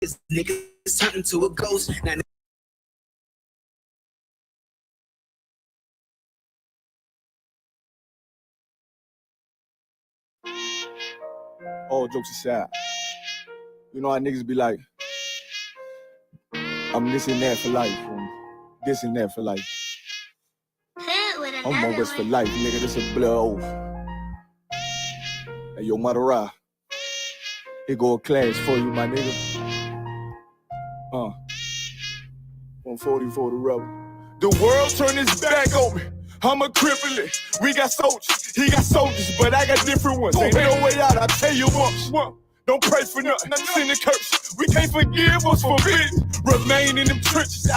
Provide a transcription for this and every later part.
Cause niggas turn into a ghost. Now, all jokes aside, you know how niggas be like, I'm this and that for life, this and that for life. I'm on this for life, nigga. This a blood oath. Hey, yo, Madara, here go a class for you, my nigga. 140 for the rebel. The world turned its back on me. I'm a cripple. We got soldiers, he got soldiers, but I got different ones. Ain't no way out, I tell you once. Don't pray for nothing, send a curse. We can't forgive us for forbidden. Remain in them trenches.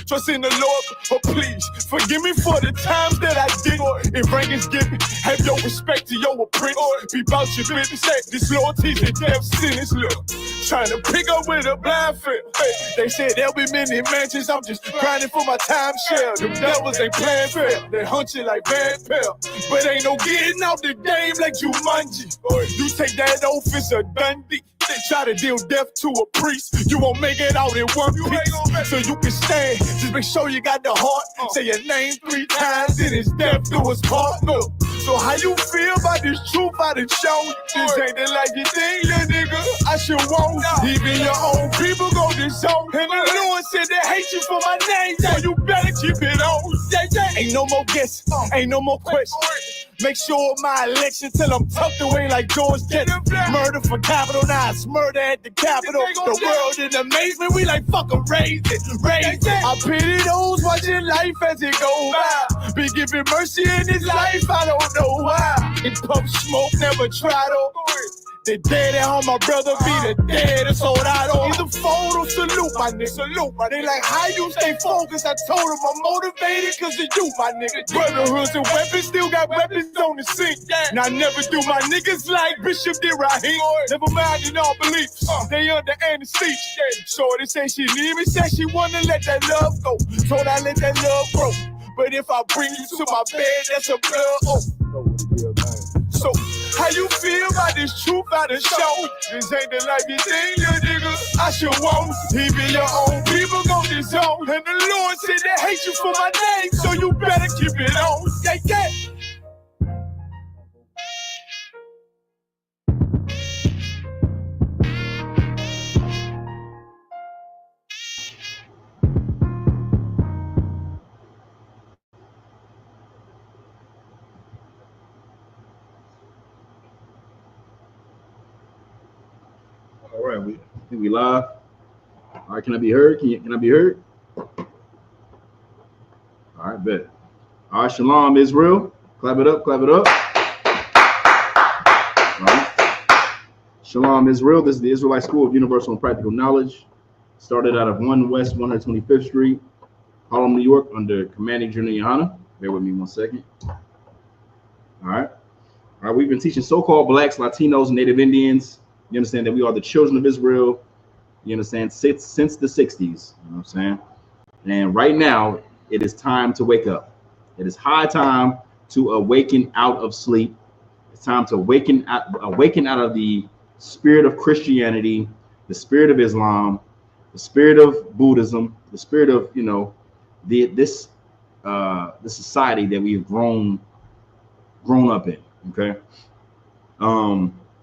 Trust in the Lord, oh please forgive me for the times that I did. If rank is given, have your respect to your apprentice. Be about your business. This loyalty's a death sentence. Look, trying to pick up with a blind fail. They said there'll be many mansions. I'm just grinding for my time share. Them devils ain't playing fair. They hunt you like bad pal, but ain't no getting out the game like Jumanji. You take that oath, it's a Dundee. They try to deal death to a priest. You won't make it out in one piece. So you can stand. Just make sure you got the heart. Say your name 3 times, then it's death do us part. Look. So how you feel about this truth I done shown? This ain't the like you think, little nigga. I should want. Even your own people go this zone. And the Lord said they hate you for my name. So you better keep it on. Ain't no more guessing. Ain't no more questions. Make sure my election till I'm tucked away like George Jetson. Murder for capital, now it's murder at the Capitol. The world in amazement, we like fuck 'em, raise it. I pity those watching life as it go by. Be giving mercy in this life, I don't know why. In pump smoke, never try to. The dead at home, my brother be the dead, that's all I don't. Either fold or salute, my nigga. Salute, my nigga. They like, how you stay focused? I told them I'm motivated cause of you, my nigga. Brotherhoods and weapons, still got weapons on the scene. Now I never do my niggas like Bishop did Raheem. Never mind in all beliefs, they under anesthesia. Shorty say she need me, said she wanna let that love go. Told I let that love grow. But if I bring you to my bed, that's a blood oath. So, how you feel about this truth I done shown? This ain't the life you think, little nigga. I should want. Even your own people go this zone. And the Lord said they hate you for my name, so you better keep it on. Yeah. All right, we live. All right, can I be heard? Can I be heard? All right, bet. All right, shalom, Israel. Clap it up, clap it up. All right. Shalom, Israel. This is the Israelite School of Universal and Practical Knowledge. Started out of 1 West 125th Street, Harlem, New York, under Commanding General Yohana. Bear with me 1 second. All right. All right, we've been teaching so-called blacks, Latinos, and Native Indians. You understand that we are the children of Israel, you understand, since the 60s, you know what I'm saying? And right now, it is time to wake up. It is high time to awaken out of sleep. It's time to awaken out of the spirit of Christianity, the spirit of Islam, the spirit of Buddhism, the spirit of, you know, this society that we've grown up in, okay?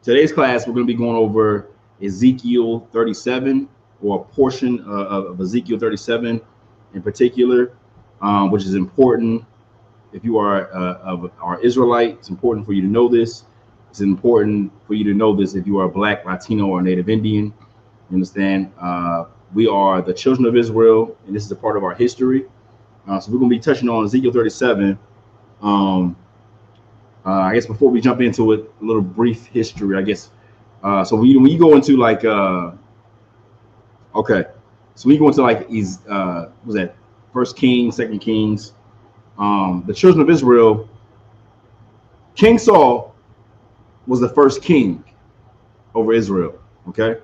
Today's class, we're going to be going over Ezekiel 37, or a portion of Ezekiel 37 in particular, which is important. If you are Israelite, it's important for you to know this. It's important for you to know this if you are Black, Latino, or Native Indian. You understand? We are the children of Israel, and this is a part of our history. So we're going to be touching on Ezekiel 37. I guess before we jump into it, a little brief history, I guess. So when you go into like, okay, so when you go into like, was that First Kings, Second Kings, the children of Israel, King Saul was the first king over Israel. Okay,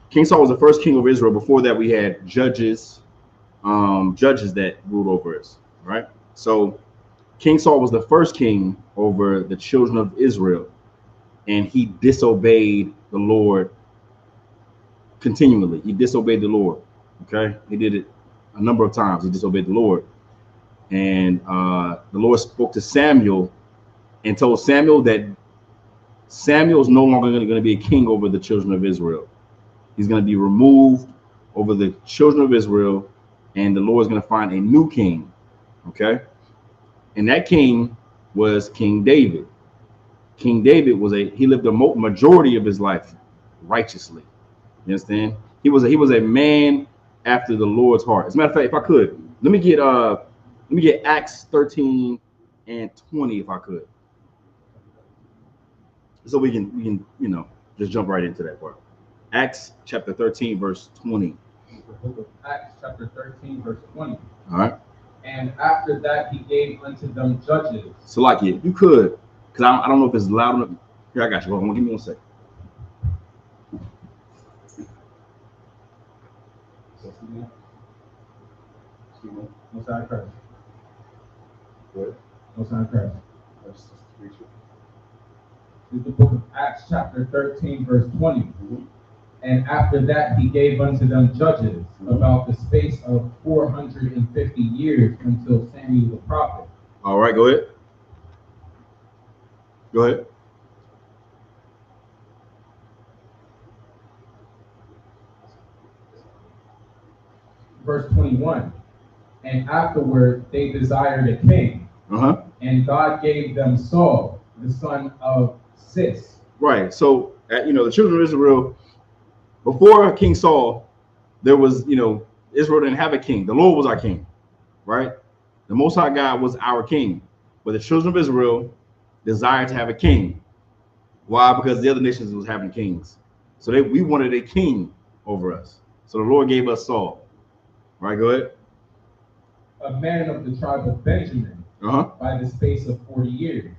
King Saul was the first king over Israel. Before that, we had judges that ruled over us. Right, so King Saul was the first king over the children of Israel, and he disobeyed the Lord continually. He disobeyed the Lord. Okay, he did it a number of times. He disobeyed the Lord, and the Lord spoke to Samuel and told Samuel that Samuel is no longer going to be a king over the children of Israel. He's going to be removed over the children of Israel, and the Lord is going to find a new king. Okay, and that king was King David. King David he lived the majority of his life righteously. You understand? He was a man after the Lord's heart. As a matter of fact, if I could, let me get Acts 13 and 20, if I could, so we can just jump right into that part. Acts chapter 13 verse 20. The book of Acts chapter 13 verse 20. All right. And after that he gave unto them judges. So like you could, because I don't know if it's loud enough. Here, I got you. Hold on, give me 1 second. No sign Christ. What? No sign Christ. This is the book of Acts chapter 13 verse 20. Mm-hmm. And after that he gave unto them judges about the space of 450 years until Samuel the prophet. All right, go ahead. Go ahead. Verse 21. And afterward they desired a king. And God gave them Saul, the son of Cis. Right. So, the children of Israel, before King Saul, there was, Israel didn't have a king. The Lord was our king, right? The Most High God was our king. But the children of Israel desired to have a king. Why? Because the other nations was having kings. So we wanted a king over us. So the Lord gave us Saul. Right, go ahead. A man of the tribe of Benjamin, by the space of 40 years.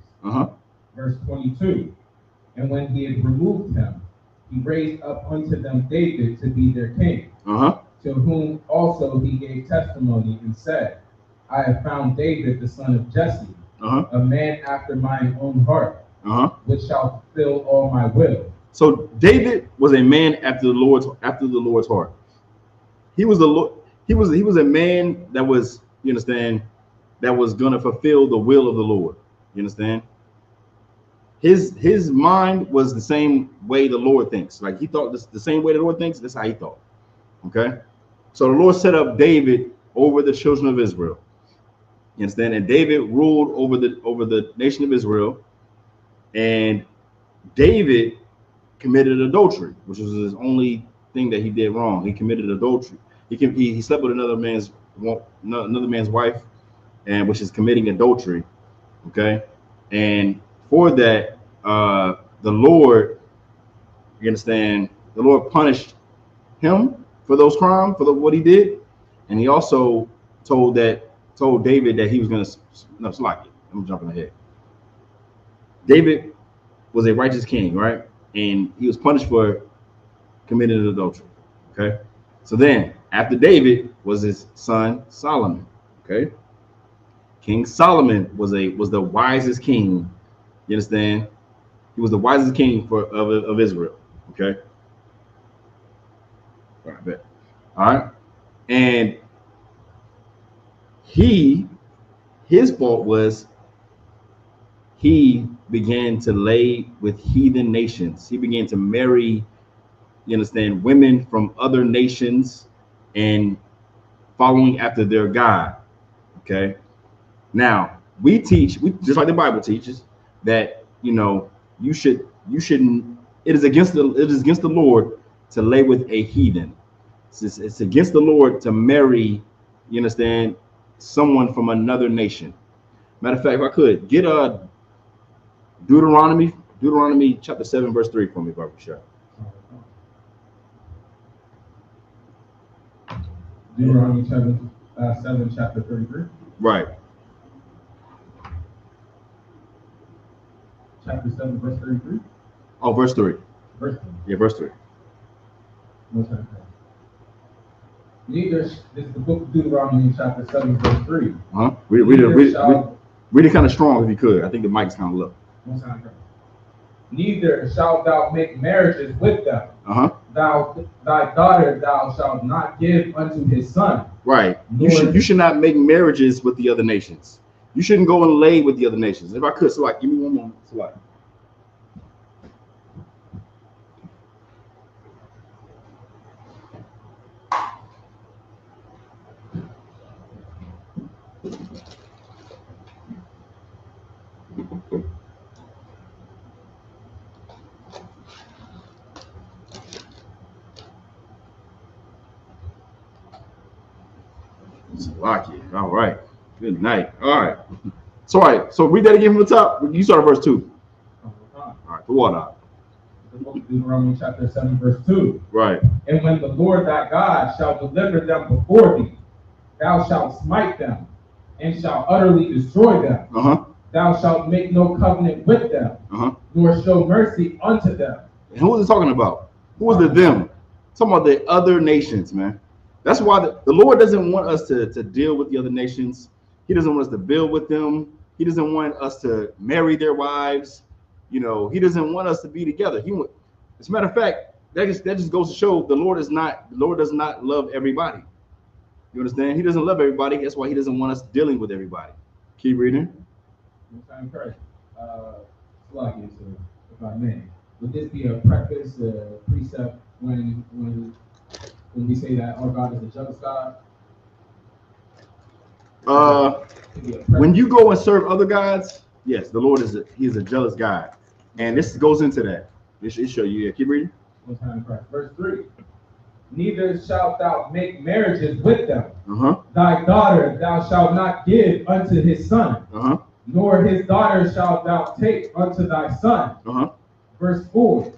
Verse 22. And when he had removed him, he raised up unto them David to be their king, to whom also he gave testimony and said, I have found David the son of Jesse, a man after mine own heart, which shall fulfill all my will. So David was a man after the Lord's heart. He was a man that was, you understand, that was going to fulfill the will of the Lord. You understand? His mind was the same way the Lord thinks. Like he thought the same way the Lord thinks. That's how he thought. Okay. So the Lord set up David over the children of Israel. You understand? And David ruled over the nation of Israel. And David committed adultery, which was his only thing that he did wrong. He committed adultery. He slept with another man's wife, and which is committing adultery. Okay. And for that, the Lord, you understand, the Lord punished him for those crimes, for what he did. And he also told David that he was going to, I'm jumping ahead. David was a righteous king, right? And he was punished for committing adultery. Okay. So then after David was his son Solomon. Okay. King Solomon was the wisest king. You understand? He was the wisest king of Israel. Okay. All right, bet. All right. And his fault was he began to lay with heathen nations. He began to marry, you understand, women from other nations and following after their God. Okay. Now we teach, just like the Bible teaches, that you shouldn't. It is against the Lord to lay with a heathen. It's against the Lord to marry, you understand, someone from another nation. Matter of fact, if I could get Deuteronomy chapter 7 verse 3 for me, Barbara Shah. Deuteronomy chapter 7 chapter 33. Right. Chapter 7 verse 33. Oh, verse 3. Verse 3. Yeah, verse 3. Neither, this is the book of Deuteronomy chapter 7 verse 3. Read it kind of strong if you could. I think the mic's kind of low. Neither shalt thou make marriages with them, thy daughter thou shalt not give unto his son. Right. You should not make marriages with the other nations. You shouldn't go and lay with the other nations. If I could, so like, give me one moment. So like. All right. Good night. All right. So, all right. So read that again from the top. You start at verse 2. All right. The water. The book of Deuteronomy chapter 7 verse 2. Right. And when the Lord thy God shall deliver them before thee, thou shalt smite them and shalt utterly destroy them. Thou shalt make no covenant with them, nor show mercy unto them. And who is it talking about? Who is the them? Talking about the other nations, man. That's why the Lord doesn't want us to deal with the other nations. He doesn't want us to build with them. He doesn't want us to marry their wives. You know, he doesn't want us to be together. As a matter of fact, that just goes to show the Lord does not love everybody. You understand? He doesn't love everybody. That's why he doesn't want us dealing with everybody. Keep reading. I'm correct. If I may, would this be a preface, a precept when we say that our God is a jealous God? When you go and serve other gods, yes, the Lord is a jealous God, and this goes into that. It show you. Yeah, keep reading. Verse 3. Neither shalt thou make marriages with them. Thy daughter thou shalt not give unto his son, nor his daughter shalt thou take unto thy son. Verse 4.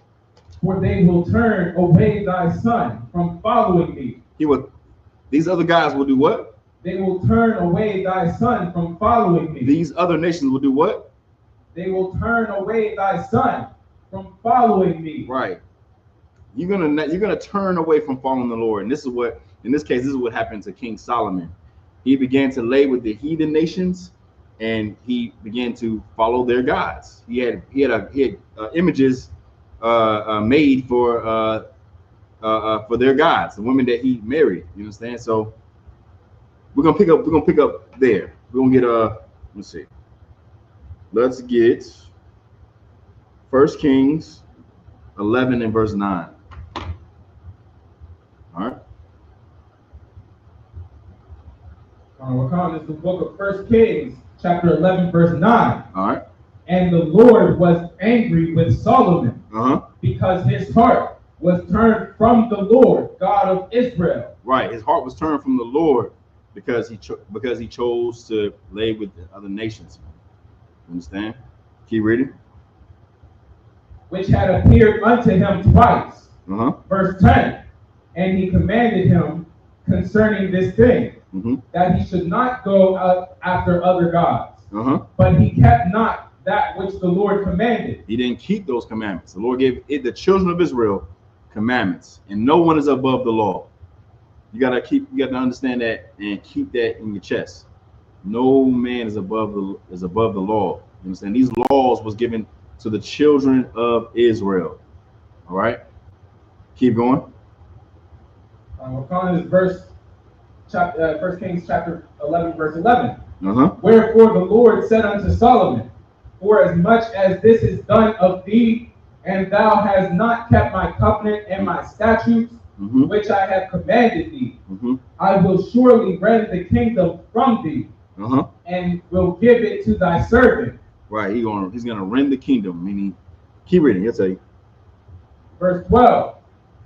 For they will turn away thy son from following me. These other guys will do what? They will turn away thy son from following me. These other nations will do what? They will turn away thy son from following me. Right. You're gonna turn away from following the Lord. And this is what, in this case, this is what happened to King Solomon. He began to lay with the heathen nations, and he began to follow their gods. He had images made for their gods, the women that he married. You understand? So we're gonna pick up there. We're gonna get let's see. Let's get 1 Kings 11 and verse 9. All right. This is the book of 1 Kings, chapter 11, verse 9. All right. And the Lord was angry with Solomon because his heart was turned from the Lord, God of Israel. Right. His heart was turned from the Lord because he chose to lay with the other nations. Understand? Keep reading. Which had appeared unto him twice. Verse 10. And he commanded him concerning this thing, that he should not go out after other gods. But he kept not that which the Lord commanded. He didn't keep those commandments. The Lord gave the children of Israel commandments, and no one is above the law. You gotta understand that and keep that in your chest. No man is above the law. You understand? These laws was given to the children of Israel. All right. Keep going. Is verse 1 Kings chapter 11, verse 11. Wherefore the Lord said unto Solomon, for as much as this is done of thee, and thou hast not kept my covenant and my statutes, which I have commanded thee, I will surely rend the kingdom from thee, and will give it to thy servant. Right, he's gonna rend the kingdom. Meaning, keep reading. He'll tell you. Verse 12.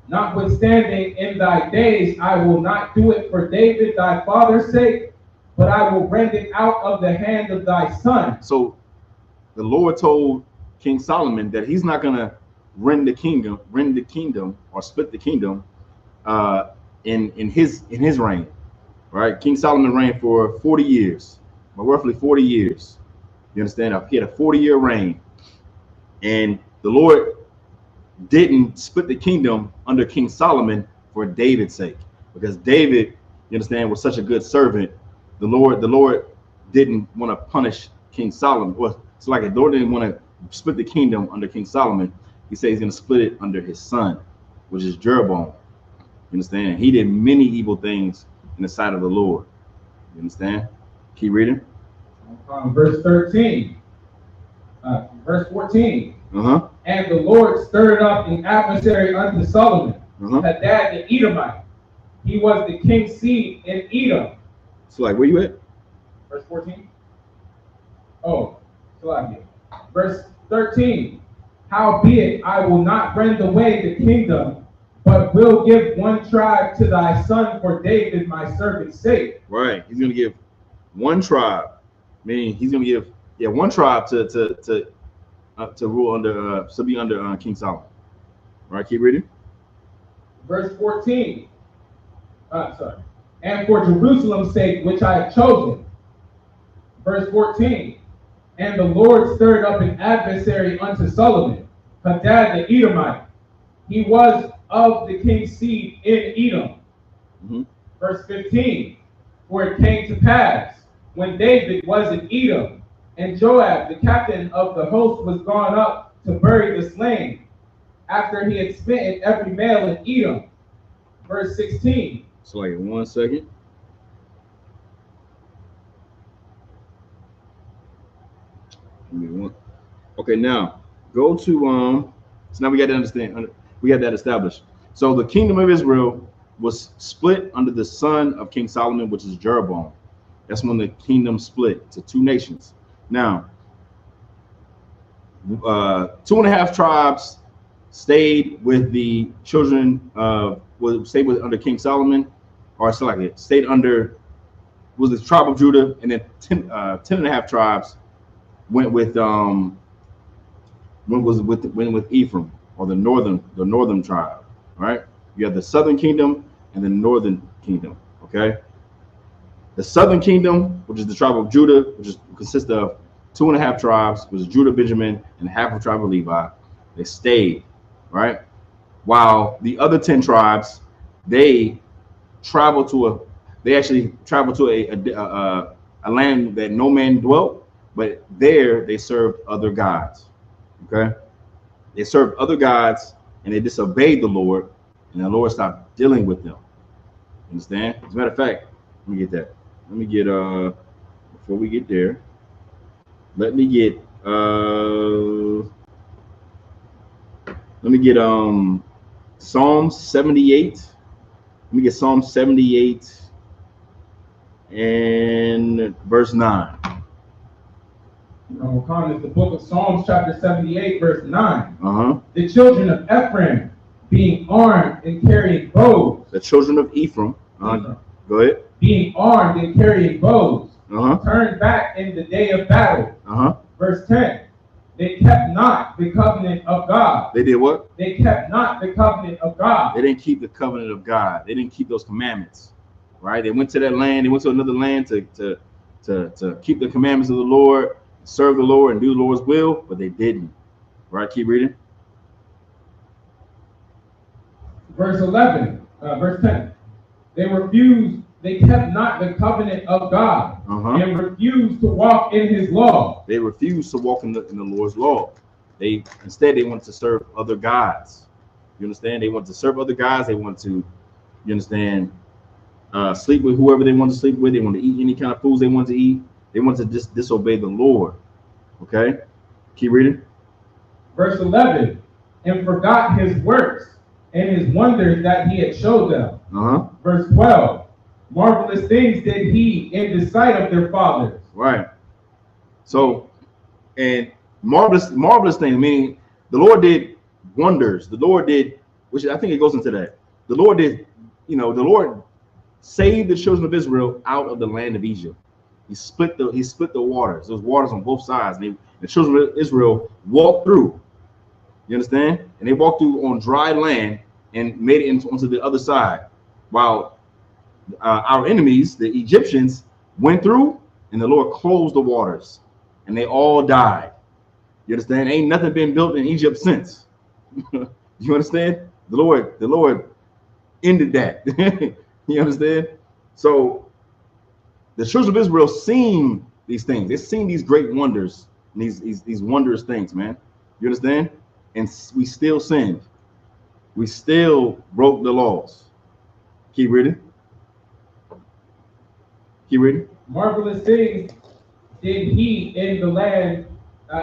Notwithstanding, in thy days I will not do it for David thy father's sake, but I will rend it out of the hand of thy son. So the Lord told King Solomon that he's not gonna rend the kingdom, or split the kingdom in his reign. Right? King Solomon reigned for 40 years, or roughly 40 years. You understand? He had a 40-year reign, and the Lord didn't split the kingdom under King Solomon for David's sake, because David, you understand, was such a good servant. The Lord didn't want to punish King Solomon. Well, it's like the Lord didn't want to split the kingdom under King Solomon. He said he's going to split it under his son. which is Jeroboam. You understand? He did many evil things in the sight of the Lord. You understand? Keep reading. Verse 13. Verse 14. Uh-huh. And the Lord stirred up an adversary unto Solomon, Hadad the Edomite. He was the king's seed in Edom. So like, where you at? Verse 14. Oh, Salakia. Verse 13. Howbeit, I will not rend away the kingdom, but will give one tribe to thy son for David, my servant's sake. Right. He's going to give one tribe, meaning he's going to give one tribe to rule under to be under King Solomon. All right, keep reading. Verse 14. And for Jerusalem's sake, which I have chosen. Verse 14. And the Lord stirred up an adversary unto Solomon, Hadad the Edomite. He was of the king's seed in Edom. Verse 15. For it came to pass, when David was in Edom, and Joab, the captain of the host, was gone up to bury the slain, after he had smitten every male in Edom. Verse 16. So like 1 second. Okay, now go to so now we got to understand, we got that established. So the kingdom of Israel was split under the son of King Solomon, which is Jeroboam. That's when the kingdom split to two nations. Now 2.5 tribes stayed with the children of stayed with under King Solomon, or so like it stayed under was the tribe of Judah, and then 10.5 tribes went with Ephraim, or the northern tribe. Right? You have the southern kingdom and the northern kingdom. Okay. The southern kingdom, which is the tribe of Judah, which consists of 2.5 tribes, which is Judah, Benjamin, and half of the tribe of Levi, they stayed, right? While the other 10 tribes, they actually traveled to a land that no man dwelt, but there they served other gods. Okay, they served other gods and they disobeyed the Lord, and the Lord stopped dealing with them. Understand? As a matter of fact, let me get that. Let me get before we get there. Let me get Psalm 78. Let me get Psalm 78 and verse 9. It's the book of Psalms, chapter 78, verse 9. The children of Ephraim, being armed and carrying bows. The children of Ephraim. Go ahead. Being armed and carrying bows. Turned back in the day of battle. Verse 10. They kept not the covenant of God. They did what? They kept not the covenant of God. They didn't keep the covenant of God. They didn't keep those commandments. Right? They went to that land. They went to another land to keep the commandments of the Lord, serve the Lord, and do the Lord's will, but they didn't. Right? Keep reading. Verse 10. They kept not the covenant of God and refused to walk in his law. They refused to walk in the Lord's law. Instead they wanted to serve other gods. You understand? They wanted to serve other gods. They wanted to, you understand, sleep with whoever they wanted to sleep with. They wanted to eat any kind of foods they wanted to eat. They wanted to just disobey the Lord. Okay? Keep reading. Verse 11. And forgot his works and his wonders that he had showed them. Verse 12. Marvelous things did he in the sight of their fathers. Right. So, and marvelous things, meaning the Lord did wonders. The Lord did, which I think it goes into that. The Lord did, the Lord saved the children of Israel out of the land of Egypt. He split the waters. Those waters on both sides. And the children of Israel walked through. You understand? And they walked through on dry land and made it onto the other side. While our enemies, the Egyptians, went through, and the Lord closed the waters, and they all died. You understand? Ain't nothing been built in Egypt since. You understand? The Lord ended that. You understand? So the children of Israel seen these things. They've seen these great wonders, and these wondrous things, man. You understand? And we still sinned. we still broke the laws. Keep reading. Keep reading. Marvelous things did he in the land,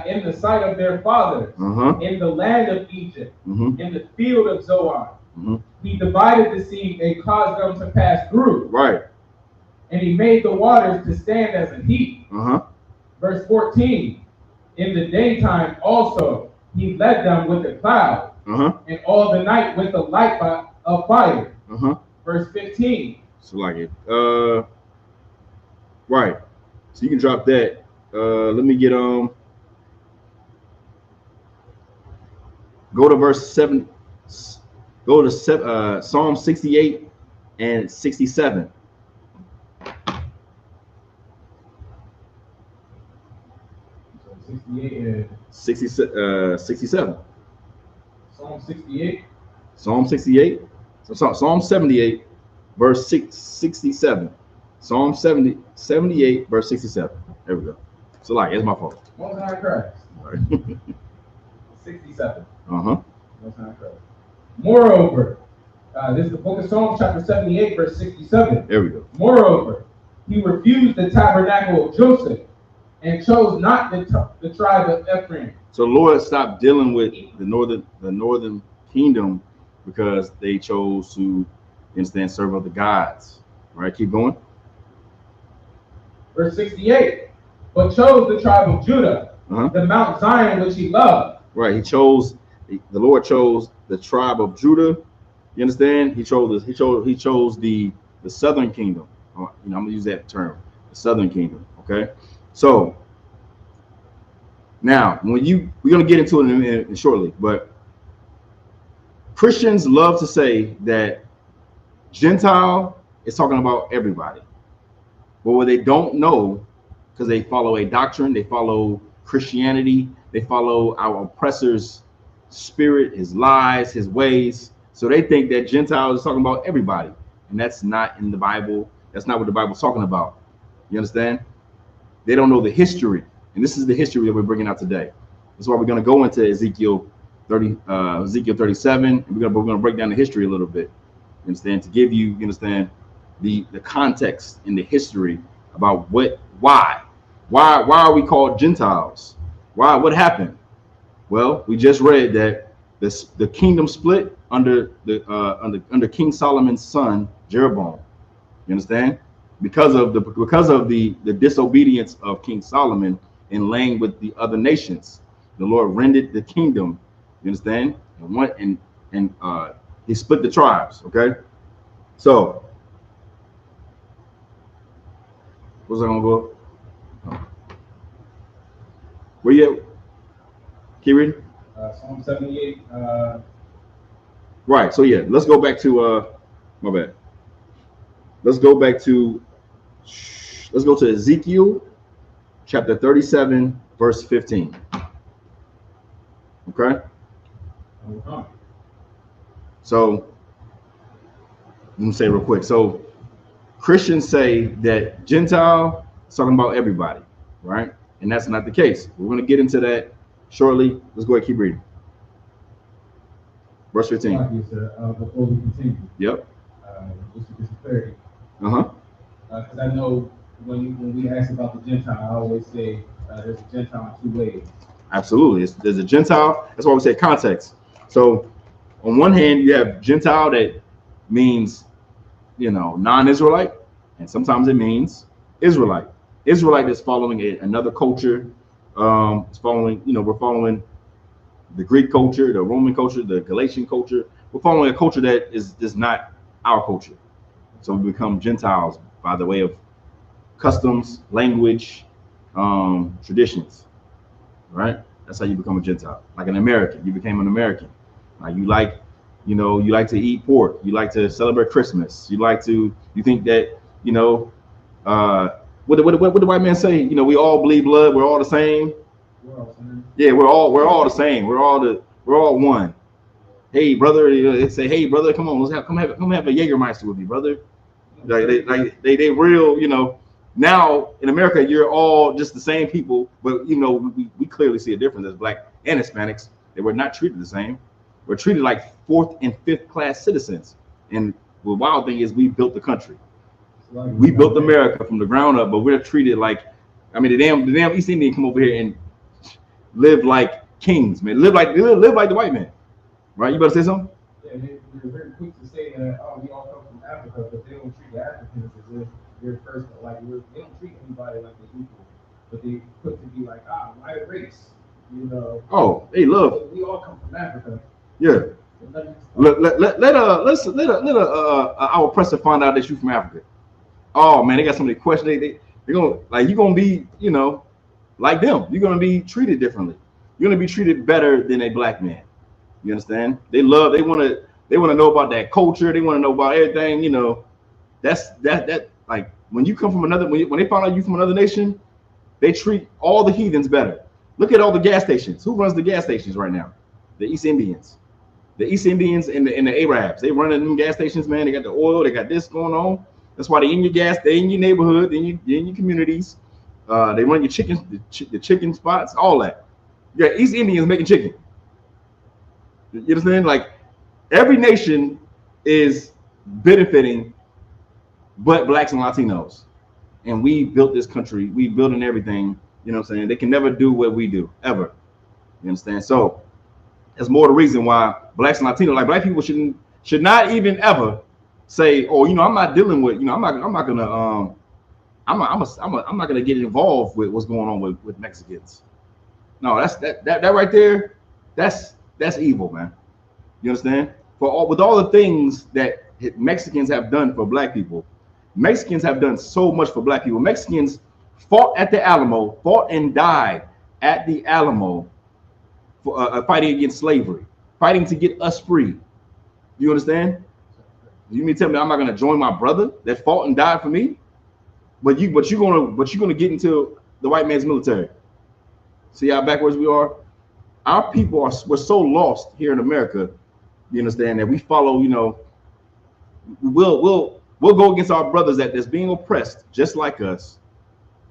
in the sight of their fathers, in the land of Egypt, in the field of Zoar. He divided the sea and caused them to pass through. Right. And he made the waters to stand as a heap. Verse 14. In the daytime also he led them with a cloud, and all the night with a light of fire. Verse 15. So like it. Right. So you can drop that. Let me get go to verse 7. Go to Psalm 68 and 67. So 68 and 67. Psalm 68. Psalm 68. So Psalm 78, verse 67. Psalm 78, verse 67. There we go. So like, it's my fault. Most High Christ. All right. 67. Most High Christ. Moreover, this is the book of Psalms, chapter 78, verse 67. There we go. Moreover, he refused the tabernacle of Joseph and chose not the tribe of Ephraim. So the Lord stopped dealing with the northern kingdom because they chose to instead serve other gods. All right, keep going. Verse 68. But chose the tribe of Judah, the Mount Zion which he loved. Right, the Lord chose the tribe of Judah. You understand? He chose the southern kingdom. I'm gonna use that term, the southern kingdom. Okay, so now we're gonna get into it in shortly, but Christians love to say that Gentile is talking about everybody, but what they don't know, because they follow a doctrine, they follow Christianity, they follow our oppressor's spirit, his lies, his ways. So they think that Gentiles is talking about everybody, and that's not in the Bible. That's not what the Bible's talking about. You understand? They don't know the history, and this is the history that we're bringing out today. That's why we're going to go into Ezekiel 37, and we're going to break down the history a little bit. You understand? To give you understand the context and the history about why are we called Gentiles? Why? What happened? Well, we just read that the kingdom split under King Solomon's son Jeroboam. You understand? Because of the disobedience of King Solomon in laying with the other nations, the Lord rendered the kingdom. You understand? And he split the tribes. Okay, so what's I gonna go? Where you at? Keep reading. Psalm 78. Right. So yeah, let's go back to my bad. Let's go to Ezekiel chapter 37, verse 15. Okay. So let me say real quick. So Christians say that Gentile is talking about everybody, right? And that's not the case. We're going to get into that shortly. Let's go ahead and keep reading. Verse 15. Before we continue. Yep. Just to get some clarity. Because I know when we ask about the Gentile, I always say there's a Gentile in two ways. Absolutely. There's a Gentile. That's why we say context. So on one hand, you have Gentile that means, non-Israelite, and sometimes it means Israelite. Israelite is following another culture. It's following, we're following the Greek culture, the Roman culture, the Galatian culture. We're following a culture that is not our culture. So we become Gentiles by the way of customs, language, traditions, right? That's how you become a Gentile. Like an American, you became an American. You like to eat pork. You like to celebrate Christmas. You think that, what the white man say? We all bleed blood. We're all the same. Yeah, we're all the same. We're all one. Hey, brother, they say, hey, brother, come on, come have a Jägermeister with me, brother. They real, now in America, you're all just the same people, but we clearly see a difference as Black and Hispanics. They were not treated the same. We're treated like 4th and 5th class citizens. And the wild thing is, we built the country. We built America from the ground up, but we're treated like, I mean, the damn East Indian come over here and live like kings, man. Live like the white man, right? You better say something. Yeah, they're very quick to say that, oh, we all come from Africa, but they don't treat the Africans as if they're personal. Like, they don't treat anybody like they're equal, but they quick to be like, white race, you know. Oh, they love. We all come from Africa. Yeah. Let our oppressor find out that you from Africa. Oh man, they got so many questions. They're gonna, like, you're gonna be, you know, like them. You're gonna be treated differently. You're gonna be treated better than a black man. You understand? They want to know about that culture. They want to know about everything. You know, that like when you come from another, when they find out you from another nation, they treat all the heathens better. Look at all the gas stations. Who runs the gas stations right now? The East Indians. The East Indians and the Arabs. They running them gas stations, man. They got the oil. They got this going on. That's why they in your gas. They in your neighborhood. They in your communities. They run your chickens, the chicken spots, all that. You got East Indians making chicken. You understand? Like, every nation is benefiting, but blacks and Latinos. And we built this country. We building everything. You know what I'm saying? They can never do what we do, ever. You understand? So that's more the reason why blacks and Latinos, like black people, should not even ever say, oh, you know, I'm not dealing with, you know, I'm not gonna get involved with what's going on with Mexicans. No, that right there, that's evil, man. You understand? With all the things that Mexicans have done for black people, Mexicans have done so much for black people. Mexicans fought at the Alamo, fought and died at the Alamo for fighting against slavery, fighting to get us free. You understand? You mean tell me I'm not gonna join my brother that fought and died for me? But you're gonna get into the white man's military. See how backwards we are? Our people we're so lost here in America, you understand, that we follow, you know, we'll go against our brothers that's being oppressed just like us,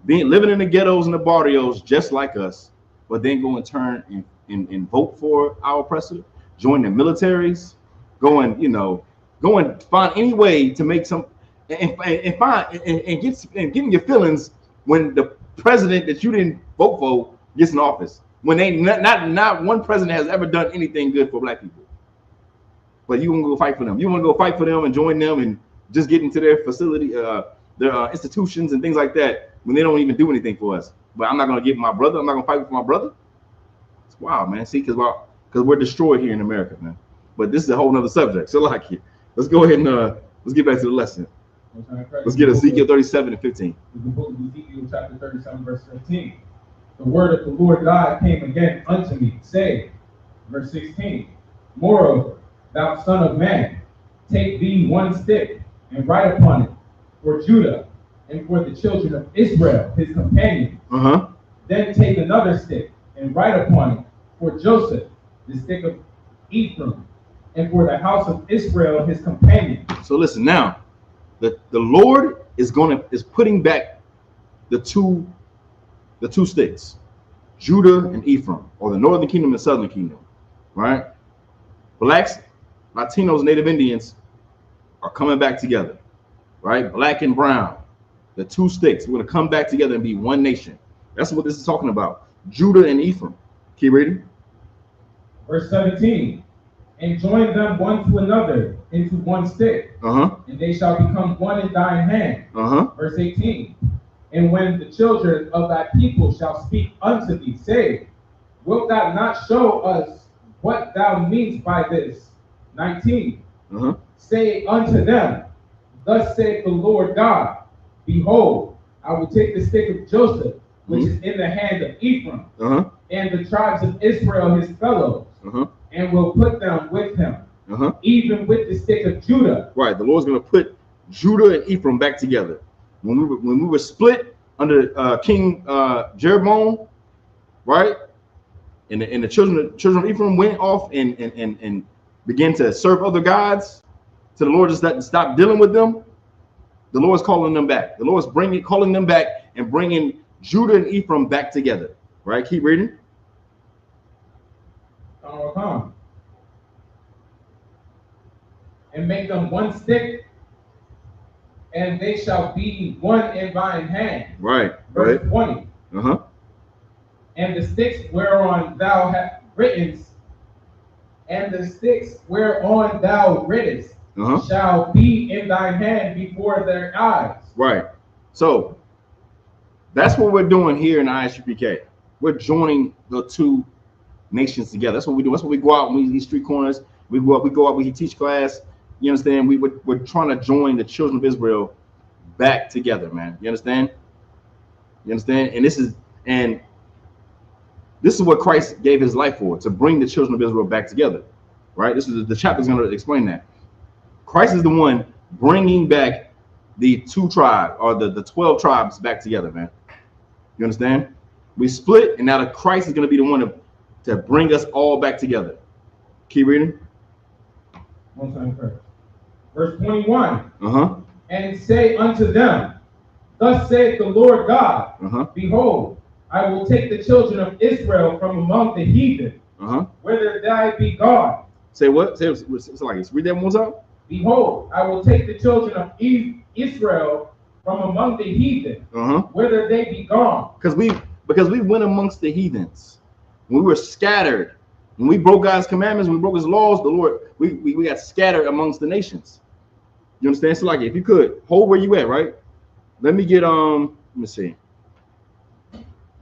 living in the ghettos and the barrios just like us, but then go and turn and vote for our oppressor, join the militaries, go and find any way to make some and get in your feelings when the president that you didn't vote for gets in office. When they not one president has ever done anything good for black people. But you want to go fight for them. You want to go fight for them and join them and just get into their facility, their institutions and things like that when they don't even do anything for us. But I'm not going to give my brother. I'm not going to fight for my brother. It's wild, man. See, because we're destroyed here in America, man. But this is a whole nother subject. So like it. Let's go ahead and let's get back to the lesson. Let's get Ezekiel 37 and 15. The book of Ezekiel chapter 37, verse 15. The word of the Lord God came again unto me, saying, verse 16, moreover, thou son of man, take thee one stick and write upon it for Judah and for the children of Israel, his companions. Then take another stick and write upon it for Joseph, the stick of Ephraim, and for the house of Israel, his companions. So listen now, the Lord is putting back the two sticks, Judah and Ephraim, or the northern kingdom and southern kingdom, right? Blacks, Latinos, Native Indians are coming back together, right? Black and brown, the two sticks. We're going to come back together and be one nation. That's what this is talking about. Judah and Ephraim. Keep reading. Verse 17. And join them one to another into one stick, and they shall become one in thine hand. Verse 18. And when the children of thy people shall speak unto thee, say, wilt thou not show us what thou meanest by this? 19. Say unto them, thus saith the Lord God, behold, I will take the stick of Joseph, which is in the hand of Ephraim, and the tribes of Israel his fellows, and will put them with him, even with the stick of Judah. Right, the Lord's going to put Judah and Ephraim back together. When we were split under King Jeroboam, right, and the children of Ephraim went off and began to serve other gods, so the Lord just stop dealing with them. The Lord's calling them back. The Lord's calling them back and bringing Judah and Ephraim back together. Right, keep reading. and make them one stick, and they shall be one in thine hand. Right. Verse 20. And the sticks whereon thou hast written, shall be in thine hand before their eyes. Right. So that's what we're doing here in Isupk. We're joining the two nations together. That's what we do. That's what we go out when we these street corners. We go out, we teach class. You understand? We're trying to join the children of Israel back together, man. You understand? You understand? And this is what Christ gave his life for, to bring the children of Israel back together. Right? This is the chapter is going to explain that. Christ is the one bringing back the two tribes, or the 12 tribes back together, man. You understand? We split, and now the Christ is going to be the one to bring us all back together. Keep reading. One time first. Verse 21. And say unto them, thus saith the Lord God, behold, I will take the children of Israel from among the heathen, whither they be gone. Say what? Say like this. Read that one more time. Behold, I will take the children of Israel from among the heathen, whither they be gone. Because we went amongst the heathens. When we were scattered, when we broke God's commandments, when we broke his laws, the Lord, we got scattered amongst the nations. You understand? So like, if you could hold where you at, right? Let me get let me see.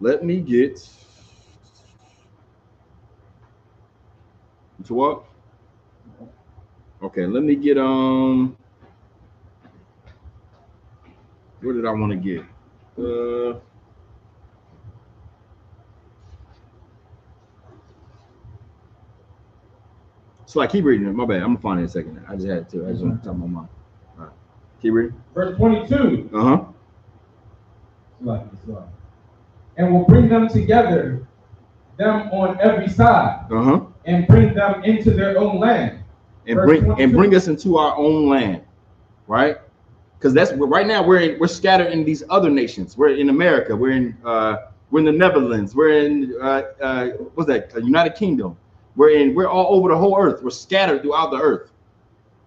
Let me get to what? Okay, let me get where did I want to get? So I keep reading it. My bad. I'm gonna find it in a second. I just had to. I just want to tell my mom. All right. Keep reading. Verse 22. And will bring them together, them on every side, and bring them into their own land. And bring us into our own land, right? Because that's right now we're scattered in these other nations. We're in America. We're in the Netherlands. We're in what's that? United Kingdom. We're all over the whole earth. We're scattered throughout the earth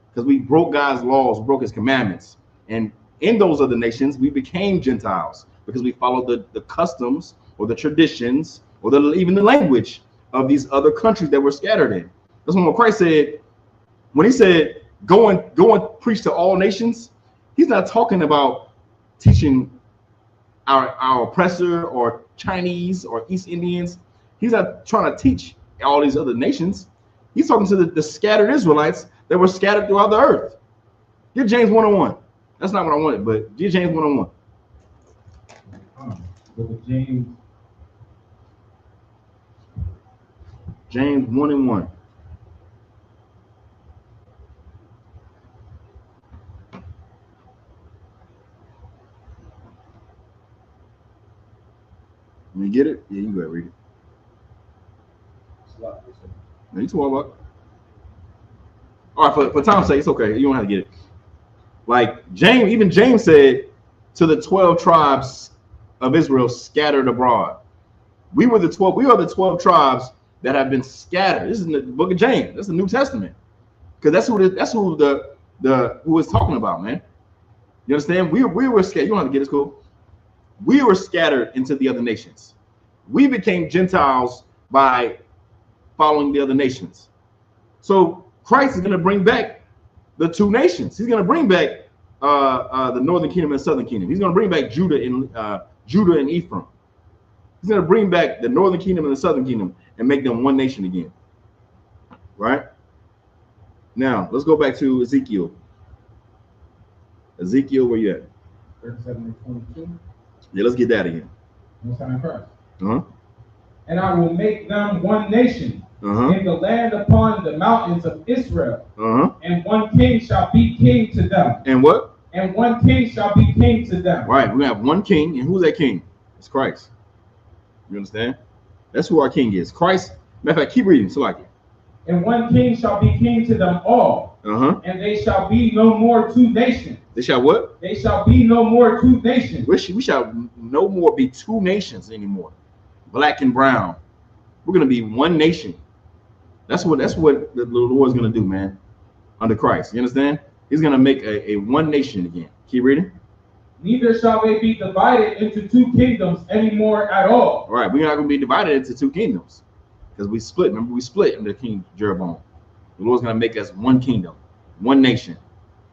because we broke God's laws, broke his commandments. And in those other nations, we became Gentiles because we followed the customs or the traditions or even the language of these other countries that we're scattered in. That's what Christ said when he said, go and preach to all nations. He's not talking about teaching our oppressor or Chinese or East Indians. He's not trying to teach all these other nations. He's talking to the scattered Israelites that were scattered throughout the earth. Get James 1:1. That's not what I wanted, but get James 1:1. James 1:1. Let me get it. Yeah, you can go ahead and read it. No, you 12 up. All right, for time's sake, it's okay. You don't have to get it. Like even James said to the 12 tribes of Israel scattered abroad. We are the 12 tribes that have been scattered. This is in the book of James. That's the New Testament. Because that's who is talking about, man. You understand? We were scattered. You don't have to get it, cool. We were scattered into the other nations. We became Gentiles by following the other nations. So Christ is going to bring back the two nations. He's going to bring back the northern kingdom and southern kingdom. He's going to bring back Judah and Ephraim. He's going to bring back the northern kingdom and the southern kingdom and make them one nation again. Right? Now, let's go back to Ezekiel. Ezekiel, where you at? 37 and 22. Yeah, let's get that again. And I will make them one nation in the land upon the mountains of Israel. And one king shall be king to them. And what? And one king shall be king to them. Right, we have one king, and who's that king? It's Christ. You understand? That's who our king is. Christ. Matter of fact, keep reading, so like it. And one king shall be king to them all. And they shall be no more two nations. They shall what? They shall be no more two nations. We shall no more be two nations anymore. Black and brown. We're gonna be one nation. That's what the Lord's gonna do, man. under Christ. You understand? He's going to make a one nation again. Keep reading. Neither shall they be divided into two kingdoms anymore at all. All right, we're not going to be divided into two kingdoms because we split. Remember, we split under King Jeroboam. The Lord's going to make us one kingdom, one nation.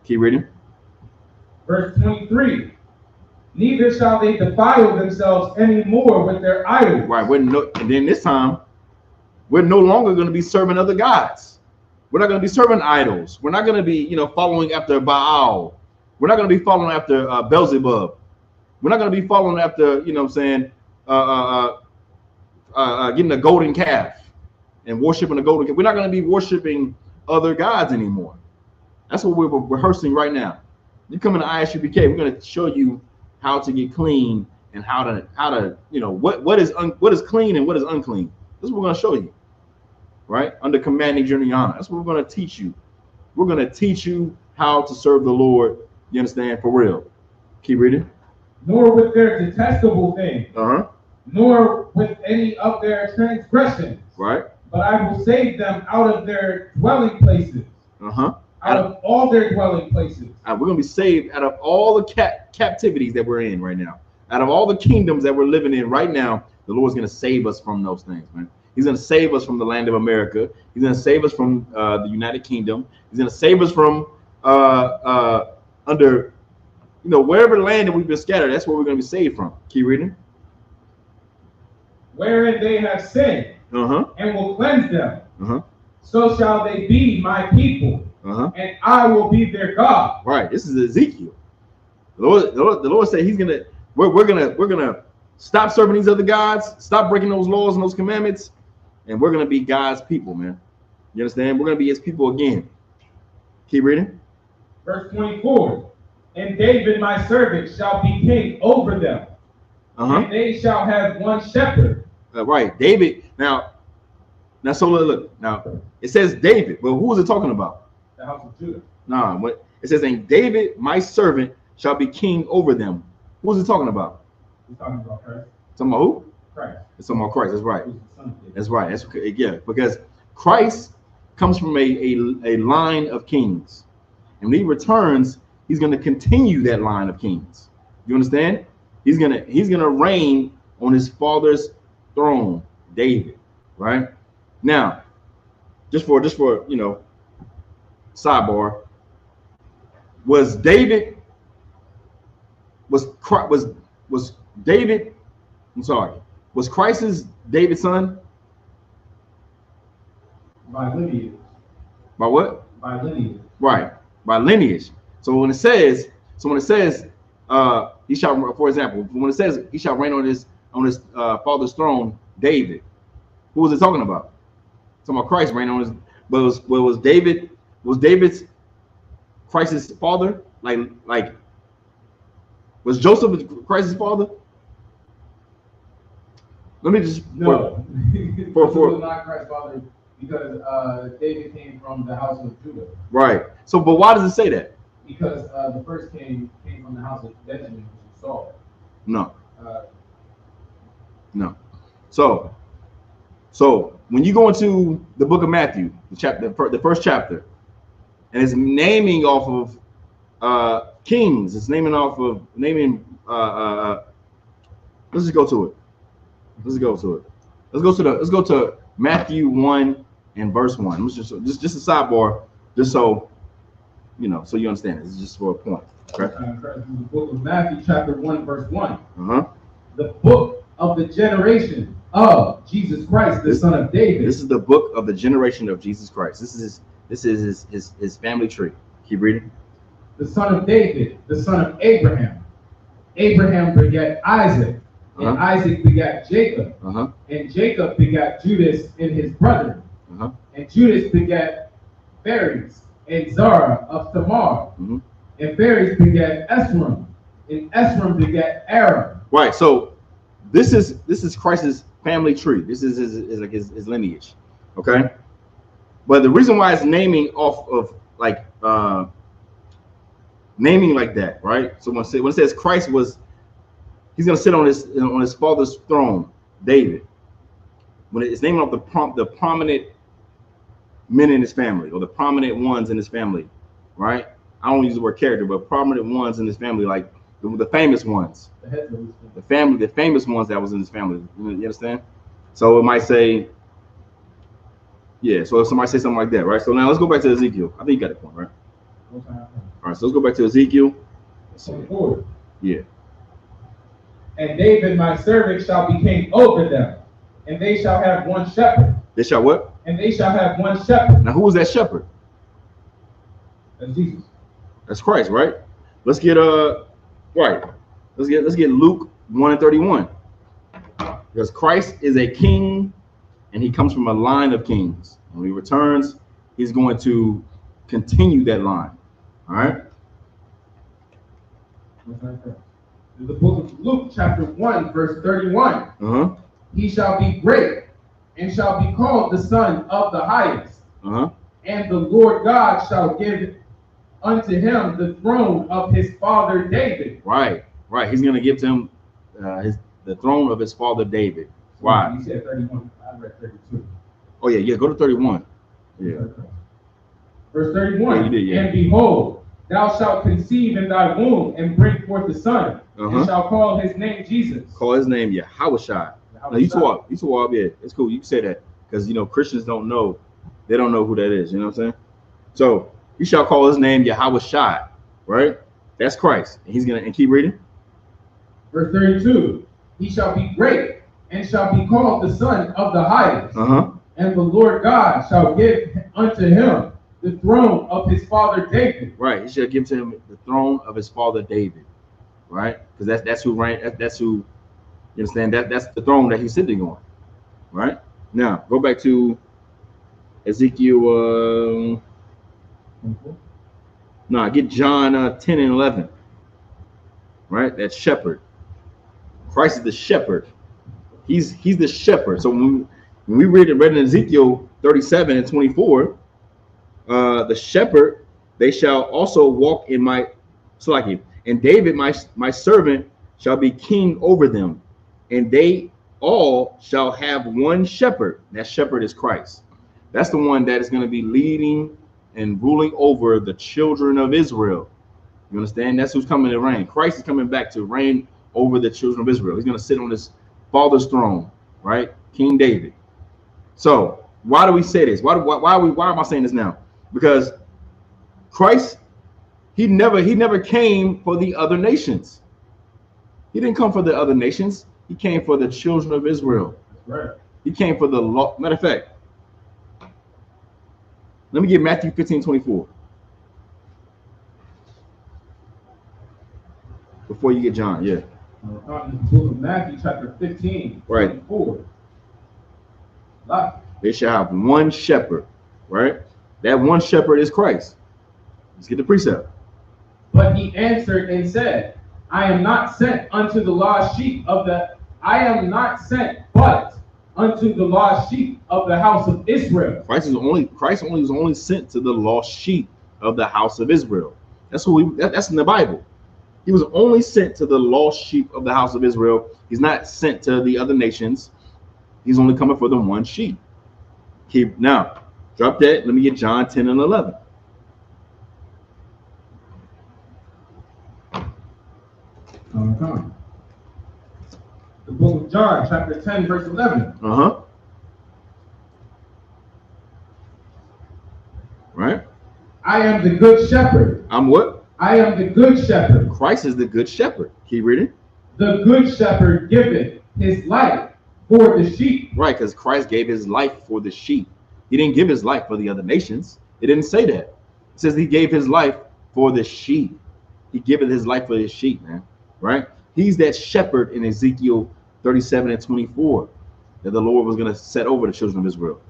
Keep reading. Verse 23. Neither shall they defile themselves anymore with their idols. Right. And then this time, we're no longer going to be serving other gods. We're not going to be serving idols. We're not going to be, following after Baal. We're not going to be following after Beelzebub. We're not going to be following after, getting a golden calf and worshiping a golden calf. We're not going to be worshiping other gods anymore. That's what we're rehearsing right now. You come into Isupk, we're going to show you how to get clean and how to what is clean and what is unclean. This is what we're going to show you, right? Under commanding journey honor. That's what we're going to teach you. We're going to teach you how to serve the Lord. You understand? For real. Keep reading. Nor with their detestable things. Nor with any of their transgressions. Right. But I will save them out of their dwelling places. Out of all their dwelling places. We're going to be saved out of all the captivities that we're in right now. Out of all the kingdoms that we're living in right now, the Lord's going to save us from those things, man. He's going to save us from the land of America. He's going to save us from the United Kingdom. He's going to save us from under, wherever land that we've been scattered. That's where we're going to be saved from. Keep reading. Wherein they have sinned and will cleanse them. So shall they be my people, and I will be their God. Right. This is Ezekiel. The Lord said we're gonna stop serving these other gods, stop breaking those laws and those commandments, and we're gonna be God's people, man. You understand? We're gonna be His people again. Keep reading. Verse 24. And David my servant shall be king over them, and they shall have one shepherd. Right, David. Now, so look. Now it says David, but who is it talking about? The house of Judah. Nah, what it says, and David, my servant, shall be king over them. Who is it talking about? He's talking about Christ. Talking about who? Christ. It's talking about Christ. That's right. That's right. That's because Christ comes from a line of kings, and when He returns, He's going to continue that line of kings. You understand? He's gonna reign on His father's throne, David. Right now, just for sidebar, was David Christ's David's son? By lineage. By what? By lineage. Right, by lineage. So when it says, he shall, for example, when it says he shall reign on his father's throne, David, who was it talking about? It's talking about Christ reigning on his. But was David's Christ's father? Like was Joseph Christ's father? Let me just no. Was not Christ's father because David came from the house of Judah. Right. So, but why does it say that? Because the first king came from the house of Benjamin, which is Saul. No. No. So when you go into the book of Matthew, the first chapter, and it's naming off of kings, it's naming. Let's just go to it. Let's go to Matthew 1 and verse 1. Let's just a sidebar, just so so you understand. It's just for a point. Okay. The book of Matthew, chapter 1, verse 1. The book of the generation of Jesus Christ, the son of David. This is the book of the generation of Jesus Christ. This is his family tree. Keep reading. The son of David, the son of Abraham. Abraham begat Isaac, and Isaac begat Jacob, and Jacob begat Judas and his brethren, and Judas begat Phares and Zara of Tamar, and Phares begat Esrom, and Esrom begat Aram. Right. So this is Christ's family tree. This is his lineage. Okay. But the reason why it's naming off of naming like that, right? So when it says Christ he's gonna sit on his father's throne, David. When it's naming off the prominent men in his family, or the prominent ones in his family, right? I don't use the word character, but prominent ones in his family, like the famous ones, the famous ones that was in his family. You understand? So it might say, yeah. So if somebody say something like that, right? So now let's go back to Ezekiel. I think you got the point, right? All right. So let's go back to Ezekiel. Yeah. And David, my servant, shall be king over them, and they shall have one shepherd. They shall what? And they shall have one shepherd. Now, who was that shepherd? That's Jesus. That's Christ, right? Let's get right. Let's get Luke 1:31. Because Christ is a king, and he comes from a line of kings. When he returns, he's going to continue that line. All right. In the book of Luke, chapter 1, verse 31. He shall be great, and shall be called the Son of the Highest. And the Lord God shall give unto him the throne of his father David. Right. He's going to give to him the throne of his father David. Why? You said 31. I read 32. Oh yeah. Go to 31. Yeah. Verse 31. Yeah, you did, yeah. And behold, thou shalt conceive in thy womb and bring forth a son, and shall call his name Jesus. Call his name Yahushua. Now you too up, yeah. It's cool. You can say that because Christians don't know. They don't know who that is. You know what I'm saying? So he shall call his name Yahushua, right? That's Christ. And he's gonna keep reading. Verse 32. He shall be great and shall be called the Son of the Highest. And the Lord God shall give unto him the throne of his father David. Right. He shall give to him the throne of his father David. Right? Because that's who reigns. That's who, you understand? That's the throne that he's sitting on. Right? Now go back to Ezekiel. Get John 10 and 11. Right? That shepherd. Christ is the shepherd. He's the shepherd. So when we read in Ezekiel 37 and 24, the shepherd, they shall also walk in my and David, my servant, shall be king over them, and they all shall have one shepherd. That shepherd is Christ. That's the one that is going to be leading and ruling over the children of Israel. You understand? That's who's coming to reign. Christ is coming back to reign over the children of Israel. He's going to sit on his father's throne, right? King David. So why do we say this? Why am I saying this now? Because Christ, he never came for the other nations. He didn't come for the other nations. He came for the children of Israel. Right. He came for the law. Matter of fact, let me get Matthew 15:24. Before you get John, yeah. In the book of Matthew, chapter 15, right. 24. They shall have one shepherd, right? That one shepherd is Christ. Let's get the precept. But he answered and said, I am not sent unto the lost sheep of the but unto the lost sheep of the house of Israel. Christ was only sent to the lost sheep of the house of Israel. That's in the Bible. He was only sent to the lost sheep of the house of Israel. He's not sent to the other nations. He's only coming for the one sheep. Now, drop that. Let me get John 10 and 11. The book of John, chapter 10, verse 11. Right. I am the good shepherd. I'm what? I am the good shepherd. Christ is the good shepherd. Keep reading. The good shepherd giveth his life for the sheep. Right, because Christ gave his life for the sheep. He didn't give his life for the other nations. It didn't say that. It says he gave his life for the sheep. He giveth his life for his sheep, man. Right? He's that shepherd in Ezekiel 37 and 24 that the Lord was going to set over the children of Israel.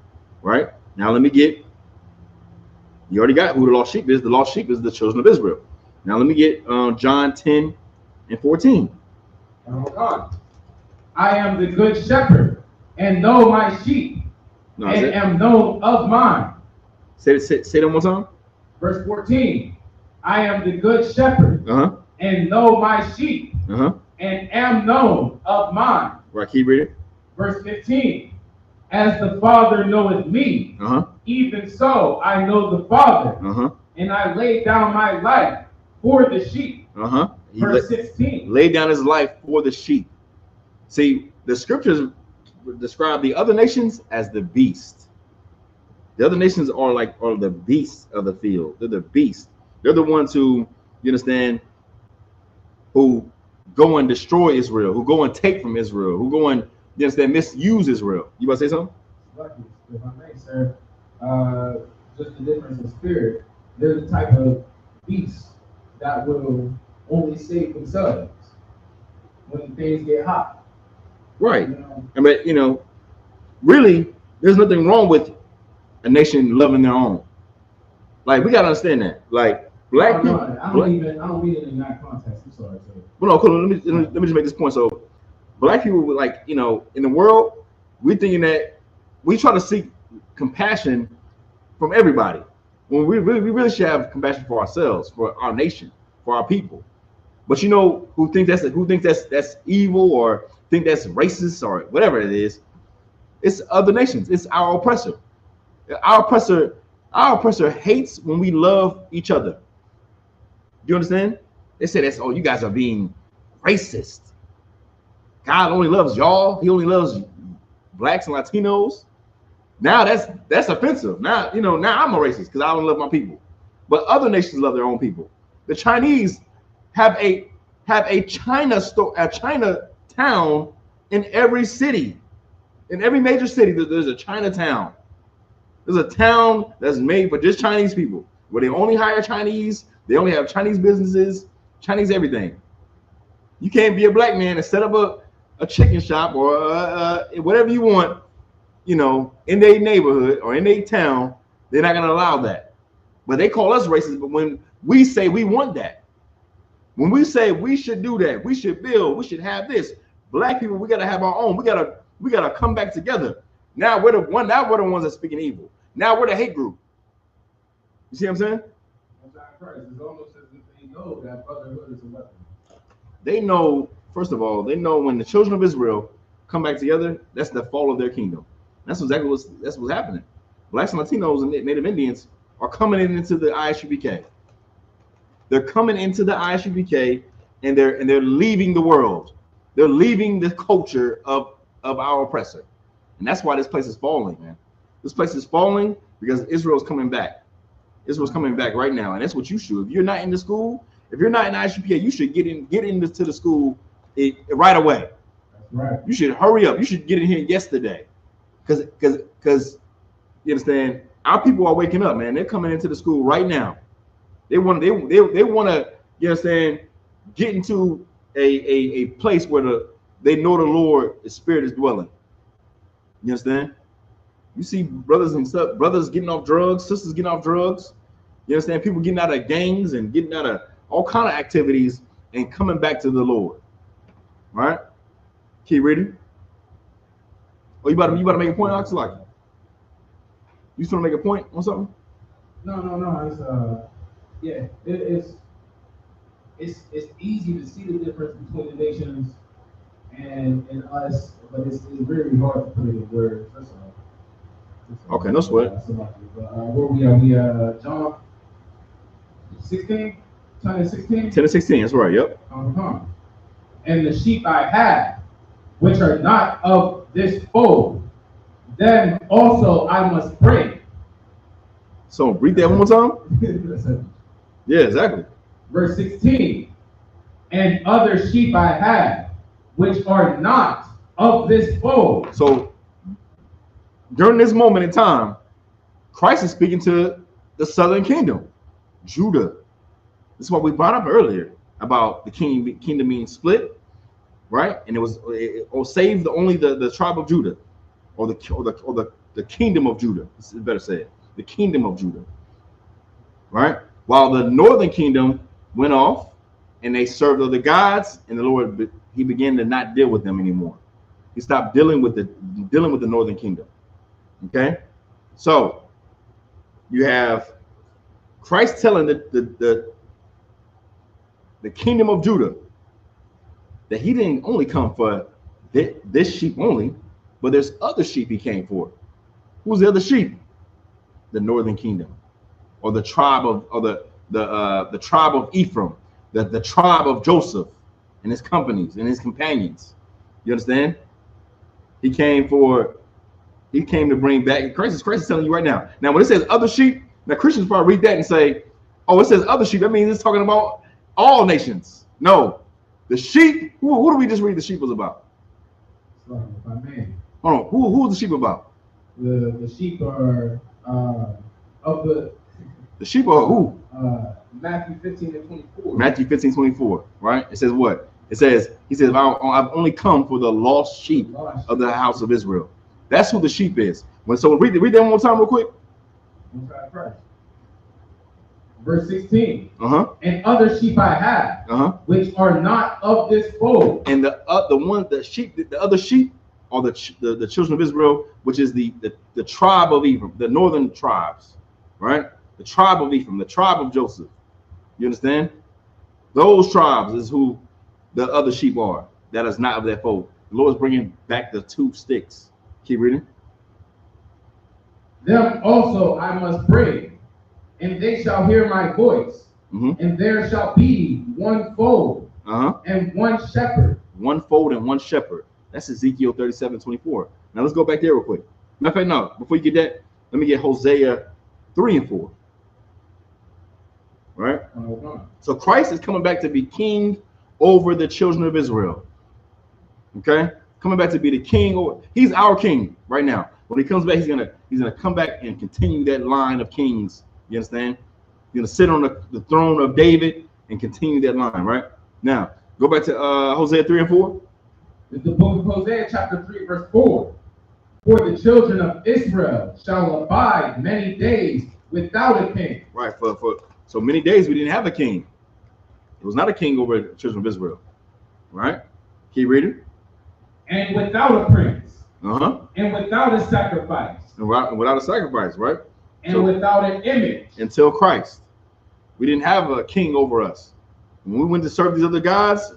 Right? Now let me get, you already got who the lost sheep is. The lost sheep is the children of Israel. Now let me get John 10 and 14. I am the good shepherd, and know my sheep, and am known of mine. Say that one more time. Verse 14. I am the good shepherd, and know my sheep, and am known of mine. Right, keep reading. Verse 15. As the Father knoweth me, even so I know the Father, and I laid down my life for the sheep. Verse 16. Laid down his life for the sheep. See, the scriptures describe the other nations as the beast. The other nations are the beasts of the field. They're the beasts. They're the ones who, you understand, who go and destroy Israel, who go and take from Israel, who go and, you understand, misuse Israel. You want to say something? If I may, sir, just the difference in spirit. They're the type of beasts that will only save themselves when things get hot. Right. I mean, you know, really, there's nothing wrong with a nation loving their own. Like, we gotta understand that. Like, black people. I don't mean it in that context. I'm sorry, sir. Well, no, cool. Let me just make this point. So, black people, like, you know, in the world, we're thinking that we try to seek compassion from everybody. When we really should have compassion for ourselves, for our nation, for our people. But you know who thinks that's evil, or think that's racist, or whatever it is? It's other nations. It's our oppressor. Our oppressor hates when we love each other. Do you understand? They say that's, oh, you guys are being racist. God only loves y'all. He only loves blacks and Latinos. Now that's offensive. Now, you know, now I'm a racist because I don't love my people. But other nations love their own people. The Chinese have a Chinatown in every city. In every major city, there's a Chinatown. There's a town that's made for just Chinese people, where they only hire Chinese. They only have Chinese businesses, Chinese everything. You can't be a black man and set up a chicken shop or whatever you want, you know, in their neighborhood or in their town. They're not going to allow that. But they call us racist. But when we say we want that, when we say we should do that, we should build, we should have this, black people, we got to have our own. We gotta come back together. Now we're the ones that's speaking evil. Now we're the hate group. You see what I'm saying? It's almost as if they know that brotherhood is a weapon. They know, first of all, they know when the children of Israel come back together, that's the fall of their kingdom. That's what's happening. Blacks and Latinos and Native Indians are coming into the ISUPK. They're coming into the ISUPK, and they're leaving the world. They're leaving the culture of our oppressor. And that's why this place is falling, man. This place is falling because Israel's coming back. Israel's coming back right now, and that's what you should. If you're not in the school, if you're not in ISUPK, you should get into the school right away. Right. You should hurry up. You should get in here yesterday, because you understand, our people are waking up, man. They're coming into the school right now. They want to, you understand, get into a place where they know the Lord, the Spirit is dwelling. You understand? You see brothers getting off drugs, sisters getting off drugs. You understand? People getting out of gangs and getting out of all kind of activities and coming back to the Lord. All right? Keep reading. Oh, you about to make a point, Oxalaki? You still make a point on something? No. It's easy to see the difference between the nations and us, but it's really hard to put it in words. That's all. Okay, no sweat. Where we are, John 16, 10 and 16? 10 and 16, that's right, yep. And the sheep I have, which are not of this fold, them also I must bring. So read that one more time. Yeah, exactly. Verse 16, and other sheep I have, which are not of this fold. So during this moment in time, Christ is speaking to the southern kingdom, Judah. This is what we brought up earlier about the kingdom being split, right? And it saved only the tribe of Judah, or the kingdom of Judah. This is better said, the kingdom of Judah, right? While the northern kingdom went off and they served other gods, and the Lord, he began to not deal with them anymore. He stopped dealing with the northern kingdom. Okay, so you have Christ telling the kingdom of Judah that he didn't only come for this sheep only, but there's other sheep he came for. Who's the other sheep? the northern kingdom, or the tribe of, or the tribe of Ephraim, the tribe of Joseph and his companies and his companions. You understand? He came to bring back. Christ is telling you right now. Now, when it says other sheep, now Christians probably read that and say, "Oh, it says other sheep. That means it's talking about all nations." No, the sheep. Who do we just read? The sheep was about. If I may. Hold on. Who was the sheep about? The sheep are of the. The sheep are who? Matthew 15:24. Matthew 15:24. Right. It says what? It says, he says, "I've only come for the lost sheep of the house of Israel." That's who the sheep is. So read that one more time real quick. Verse 16. And other sheep I have, which are not of this fold. And the other sheep are the children of Israel, which is the tribe of Ephraim, the northern tribes, right? The tribe of Ephraim, the tribe of Joseph. You understand? Those tribes is who the other sheep are, that is not of that fold. The Lord is bringing back the two sticks. Keep reading. Them also I must bring, and they shall hear my voice, and there shall be one fold and one shepherd. One fold and one shepherd. That's Ezekiel 37:24. Now let's go back there real quick. Matter of fact, no, before you get that, let me get Hosea 3 and 4. Right? So Christ is coming back to be king over the children of Israel. Okay? Coming back to be the king, or he's our king right now. When he comes back, he's gonna come back and continue that line of kings. You understand? He's gonna sit on the throne of David and continue that line, right? Now, go back to Hosea 3 and 4. It's the book of Hosea, chapter 3, verse 4. For the children of Israel shall abide many days without a king. Right, so many days we didn't have a king. It was not a king over the children of Israel. Right? Keep reading. And without a prince. And without a sacrifice. And without a sacrifice, right? And without an image. Until Christ. We didn't have a king over us. When we went to serve these other gods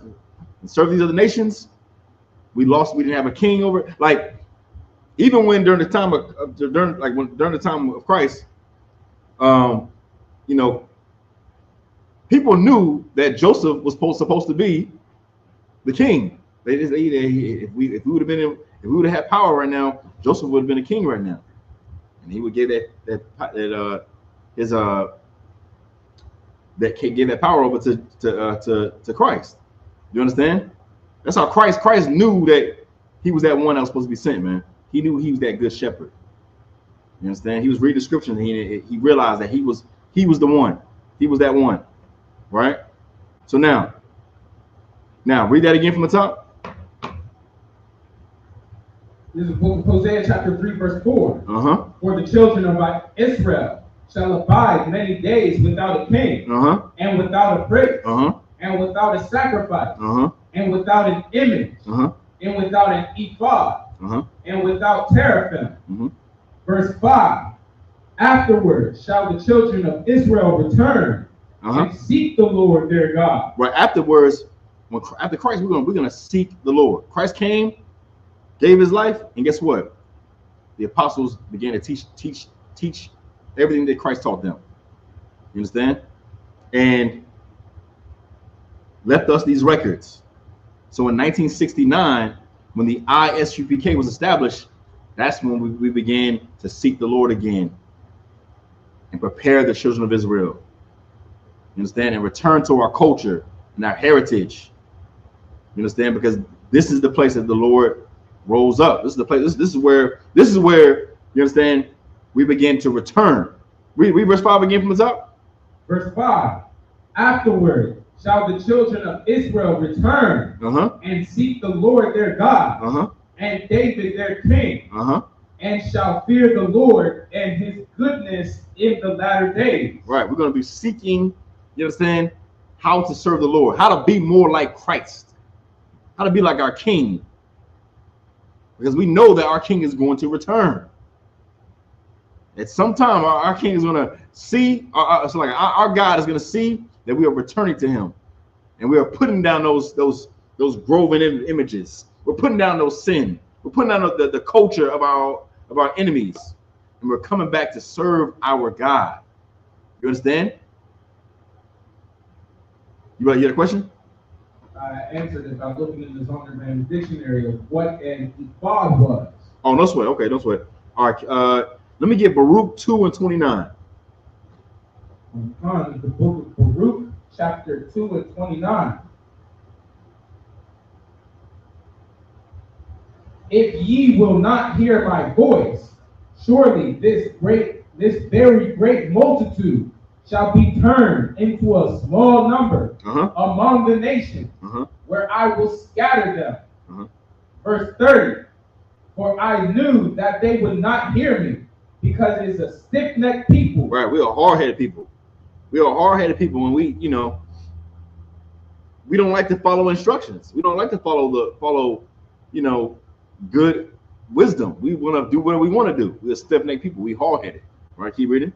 and serve these other nations, we didn't have a king over. Like, even when during the time of Christ, you know, people knew that Joseph was supposed to be the king. If we would have had power right now, Joseph would have been a king right now, and he would give that power over to Christ. You understand? That's how Christ knew that he was that one that was supposed to be sent, man. He knew he was that good shepherd. You understand? He was reading the scripture and he realized that he was the one. He was that one, right? So now read that again from the top. This is the book of Hosea, chapter 3, verse 4. For the children of Israel shall abide many days without a king, and without a priest, and without a sacrifice, and without an image, and without an ephod, and without teraphim. Verse 5. Afterwards shall the children of Israel return and seek the Lord their God. Right. Afterwards, after Christ, we're gonna seek the Lord. Christ came, gave his life, and guess what? The apostles began to teach everything that Christ taught them. You understand? And left us these records. So in 1969, when the Isupk was established, that's when we began to seek the Lord again and prepare the children of Israel. You understand? And return to our culture and our heritage. You understand? Because this is the place that the Lord rose up. This is the place. This is where you understand, we begin to return. Read verse 5 again from the top. Verse 5. Afterward shall the children of Israel return and seek the Lord their God and David their king, and shall fear the Lord and his goodness in the latter days. Right. We're going to be seeking, you understand, how to serve the Lord, how to be more like Christ, how to be like our King. Because we know that our King is going to return. At some time, our King is going to see, our God is going to see that we are returning to him. And we are putting down those graven images. We're putting down those sin. We're putting down the culture of our enemies. and we're coming back to serve our God. You understand? You had a question? I answered it by looking in the Zondervan dictionary of what an ephod was. Oh, no sweat. Okay, no sweat. All right. Let me get Baruch 2:29. The book of Baruch, chapter 2:29. If ye will not hear my voice, surely this very great multitude shall be turned into a small number among the nations, where I will scatter them. Verse 30. For I knew that they would not hear me, because it is a stiff-necked people. Right, we are hard-headed people. We are hard-headed people when we don't like to follow instructions. We don't like to follow good wisdom. We want to do what we want to do. We're stiff-necked people. We hard-headed. All right, keep reading.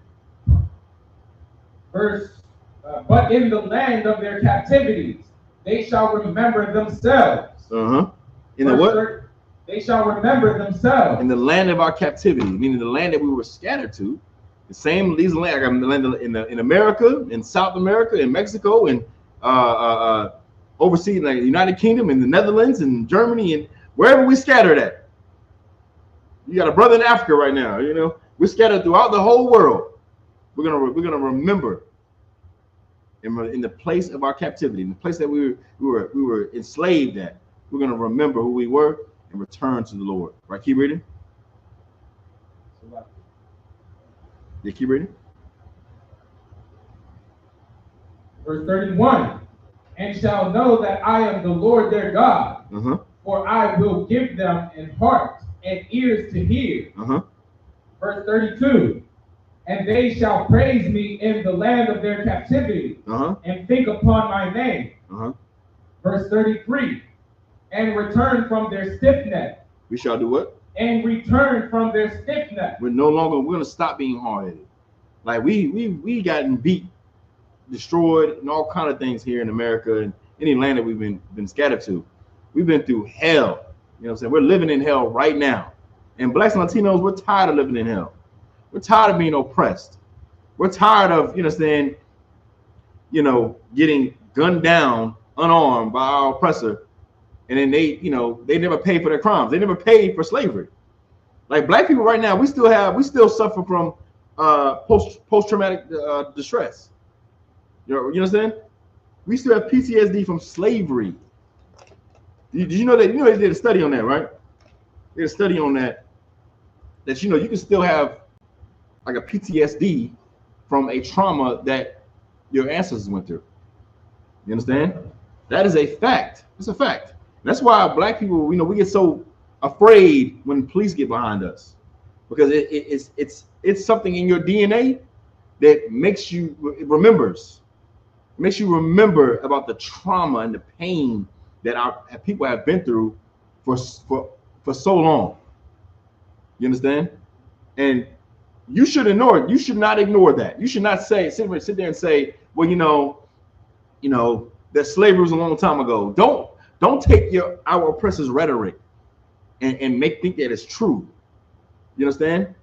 But in the land of their captivities, they shall remember themselves. In the what? They shall remember themselves. In the land of our captivity, meaning the land that we were scattered to. The same these land, in America, in South America, in Mexico, and overseas, like the United Kingdom, and the Netherlands, and Germany, and wherever we scattered at. You got a brother in Africa right now. We're scattered throughout the whole world. We're gonna remember in the place of our captivity, in the place that we were enslaved at. We're gonna remember who we were and return to the Lord. Right? Keep reading. Yeah, keep reading. Verse 31. And shall know that I am the Lord their God, for I will give them an heart and ears to hear. Verse 32. And they shall praise me in the land of their captivity, and think upon my name. Verse 33. And return from their stiff neck. We shall do what? And return from their stiff neck. We're gonna stop being hard-headed. Like we gotten beat, destroyed, and all kind of things here in America and any land that we've been scattered to. We've been through hell. You know what I'm saying? We're living in hell right now. And blacks and Latinos, we're tired of living in hell. We're tired of being oppressed. We're tired of, getting gunned down, unarmed by our oppressor. And then they never paid for their crimes. They never paid for slavery. Like black people right now, we still suffer from post-traumatic distress. You understand? We still have PTSD from slavery. Did you know that? You know they did a study on that, right? They did a study on that you can still have like a PTSD from a trauma that your ancestors went through. You understand? That is a fact. It's a fact. That's why black people, we get so afraid when police get behind us, because it's something in your DNA that makes you remember about the trauma and the pain that our people have been through for so long. You understand? And you should ignore it. You should not ignore that. You should not sit there and say, well, that slavery was a long time ago. Don't take our oppressor's rhetoric and think that it's true. You understand?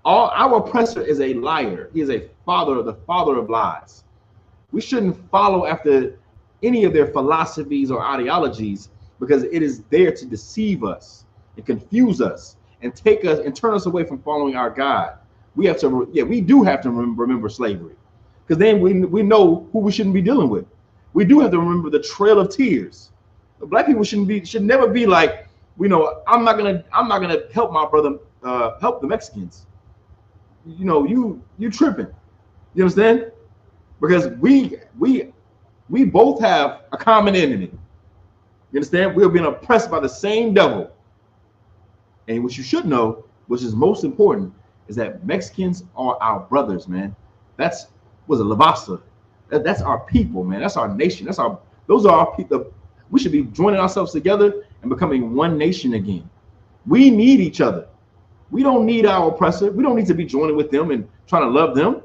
Our oppressor is a liar. He is the father of lies. We shouldn't follow after any of their philosophies or ideologies, because it is there to deceive us and confuse us and take us and turn us away from following our God. We do have to remember slavery, because then we know who we shouldn't be dealing with. We do have to remember the trail of tears. Black people should never be like, I'm not gonna help my brother help the Mexicans. You tripping. You understand? Because we both have a common enemy. You understand? We're being oppressed by the same devil. And what you should know, which is most important, is that Mexicans are our brothers, man. That's Lavasa. That's our people, man. That's our nation. Those are our people. We should be joining ourselves together and becoming one nation again. We need each other. We don't need our oppressor. We don't need to be joining with them and trying to love them.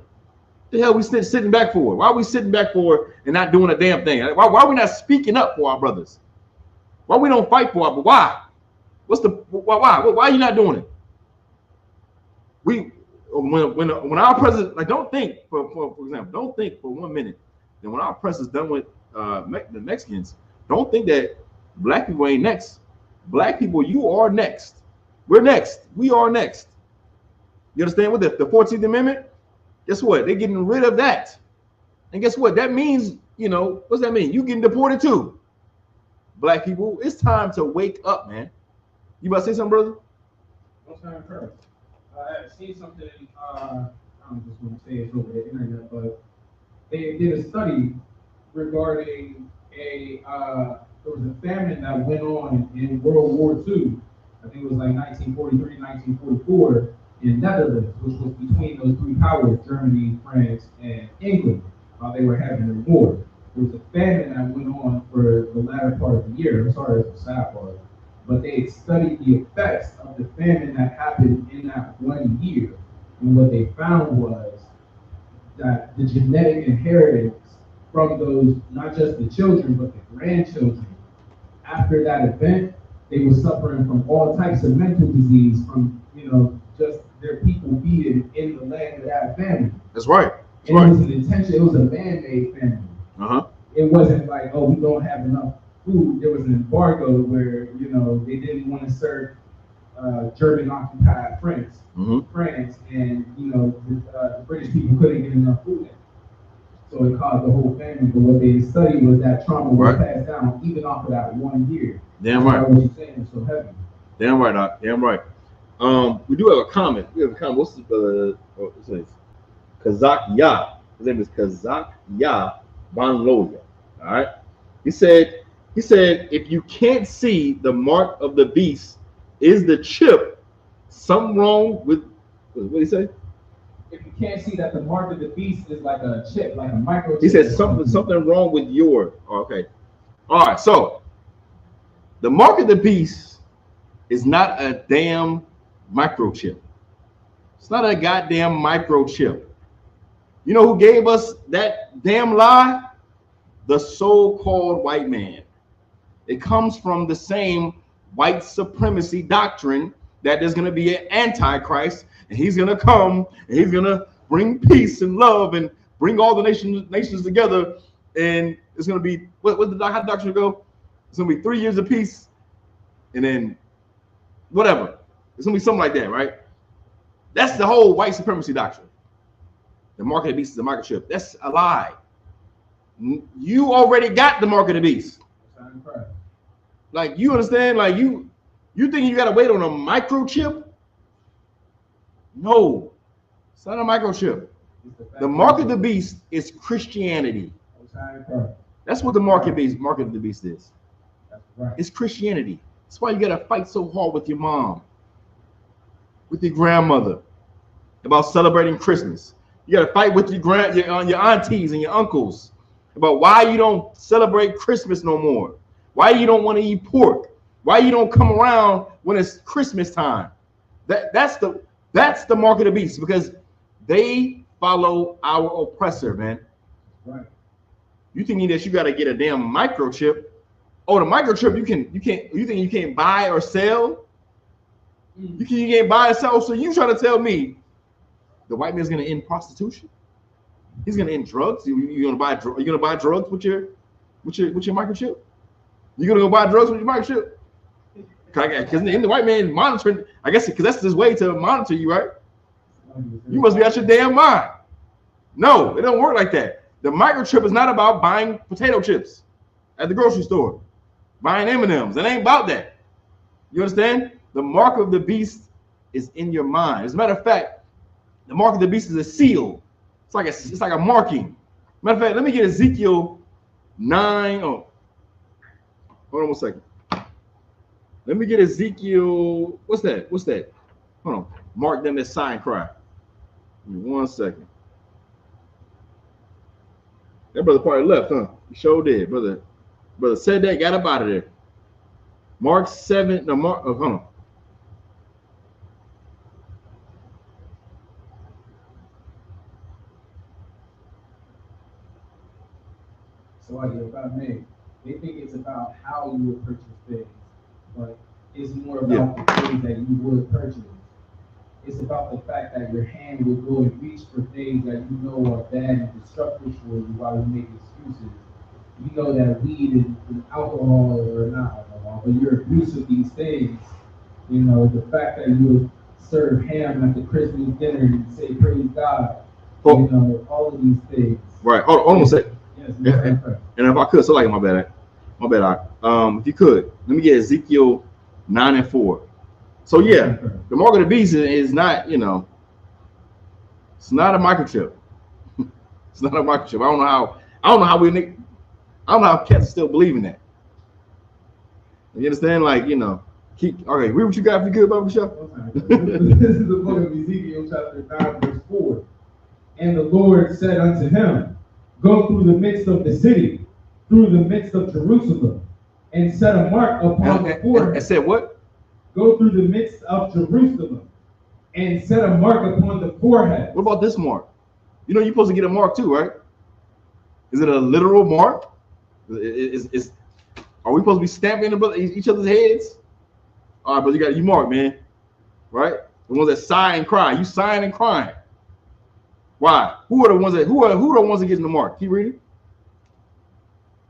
The hell we sitting back for? Why are we sitting back for and not doing a damn thing? Why are we not speaking up for our brothers? Why we don't fight for our? Why? Why are you not doing it? when our president, like, don't think for example, don't think for 1 minute that when our president's done with the Mexicans, don't think that black people ain't next. Black people, you are next. We're next. We are next. You understand what the 14th Amendment? Guess what? They're getting rid of that. And guess what? That means, what's that mean? You getting deported too. Black people, it's time to wake up, man. You about to say something, brother? I'm sorry, first. I have seen something, I don't just want to say it's over the internet, but they did a study regarding there was a famine that went on in World War II. I think it was like 1943, 1944 in Netherlands, which was between those three powers, Germany, France, and England, while they were having their war. There was a famine that went on for the latter part of the year. I'm sorry, it's a sad part. But they studied the effects of the famine that happened in that 1 year. And what they found was that the genetic inheritance from those, not just the children, but the grandchildren, after that event, they were suffering from all types of mental disease from, just their people being in the land of that family. That's right. It was an intention, it was a man-made family. Uh-huh. It wasn't like, oh, we don't have enough food. There was an embargo where, they didn't want to serve German-occupied France, and, the British people couldn't get enough food in. So it caused the whole family. But what they studied was that trauma was passed down even off of that 1 year. Damn right. What you're saying is so heavy. Damn right, Doc. Damn right. We do have a comment. What's his name? Kazak Ya. His name is Kazak Ya Banloya. All right. He said, if you can't see the mark of the beast is the chip, something wrong with, what did he say? If you can't see that the mark of the beast is like a chip, like a microchip. He said something wrong with your, okay. All right, so the mark of the beast is not a damn microchip. It's not a goddamn microchip. You know who gave us that damn lie? The so-called white man. It comes from the same white supremacy doctrine that there's going to be an antichrist, and he's going to come and he's going to bring peace and love and bring all the nations together, and it's going to be how the doctrine go? It's going to be 3 years of peace, and then whatever. It's going to be something like that, right? That's the whole white supremacy doctrine. The mark of the beast is a microchip. That's a lie. You already got the mark of the beast. Like, you understand? Like, you think you gotta wait on a microchip? No, it's not a microchip. The mark of the beast is Christianity. That's what the mark of the beast is. It's Christianity. That's why you gotta fight so hard with your mom, with your grandmother, about celebrating Christmas. You gotta fight with your aunties and your uncles about why you don't celebrate Christmas no more. Why you don't want to eat pork? Why you don't come around when it's Christmas time? That's the mark of the beast, because they follow our oppressor, man. Right. You think that you got to get a damn microchip? Oh, the microchip you think you can't buy or sell? You can't buy or sell. So you trying to tell me the white man's gonna end prostitution? He's gonna end drugs? You gonna buy drugs with your microchip? You gonna go buy drugs with your microchip? Because the white man monitoring, I guess, because that's his way to monitor you, right? You must be out your damn mind. No, it don't work like that. The microchip is not about buying potato chips at the grocery store, buying M&Ms. It ain't about that. You understand? The mark of the beast is in your mind. As a matter of fact, the mark of the beast is a seal. It's like a marking. Matter of fact, let me get Ezekiel 9. Oh, hold on 1 second. Let me get Ezekiel. What's that? Hold on. Mark them as sign cry. Give me 1 second. That brother probably left, huh? He sure did, brother. Brother said that, got up out of there. Mark 7. No, Mark. Oh, hold on. So if I may, they think it's about how you would purchase things, but it's more about the things that you would purchase. it's about the fact that your hand will go and reach for things that you know are bad and destructive for you while you make excuses. You know that weed and alcohol or not alcohol, but your abuse of these things, you know, the fact that you serve ham at the Christmas dinner and say praise God, you know, all of these things. Right. Hold on a second. Yes, and if I could, so like my bad. If you could, let me get Ezekiel 9:4. So yeah, the mark of the beast is not, you know, it's not a microchip. It's not a microchip. I don't know how cats still believe in that. You understand? Like, you know, read what you got if you could, Baba Show. This is the book of Ezekiel, chapter 9, verse 4. And the Lord said unto him, go through the midst of the city, through the midst of Jerusalem, and set a mark upon the forehead. I said what? Go through the midst of Jerusalem, and set a mark upon the forehead. What about this mark? You know, you're supposed to get a mark too, right? Is it a literal mark? Are we supposed to be stamping each other's heads? All right, but you mark, man, right? The ones that sigh and cry. You sighing and crying. Why? Who are the ones that getting the mark? Keep reading.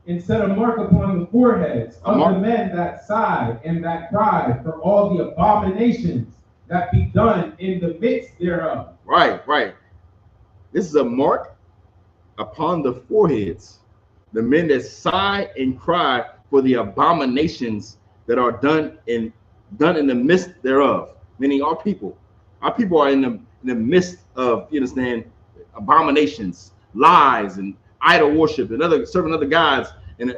And set a mark upon the foreheads of the men that sigh and that cry for all the abominations that be done in the midst thereof. Right. This is a mark upon the foreheads, the men that sigh and cry for the abominations that are done in the midst thereof. Meaning our people are in the midst of, you understand, abominations, lies, and idol worship, and serving other gods, and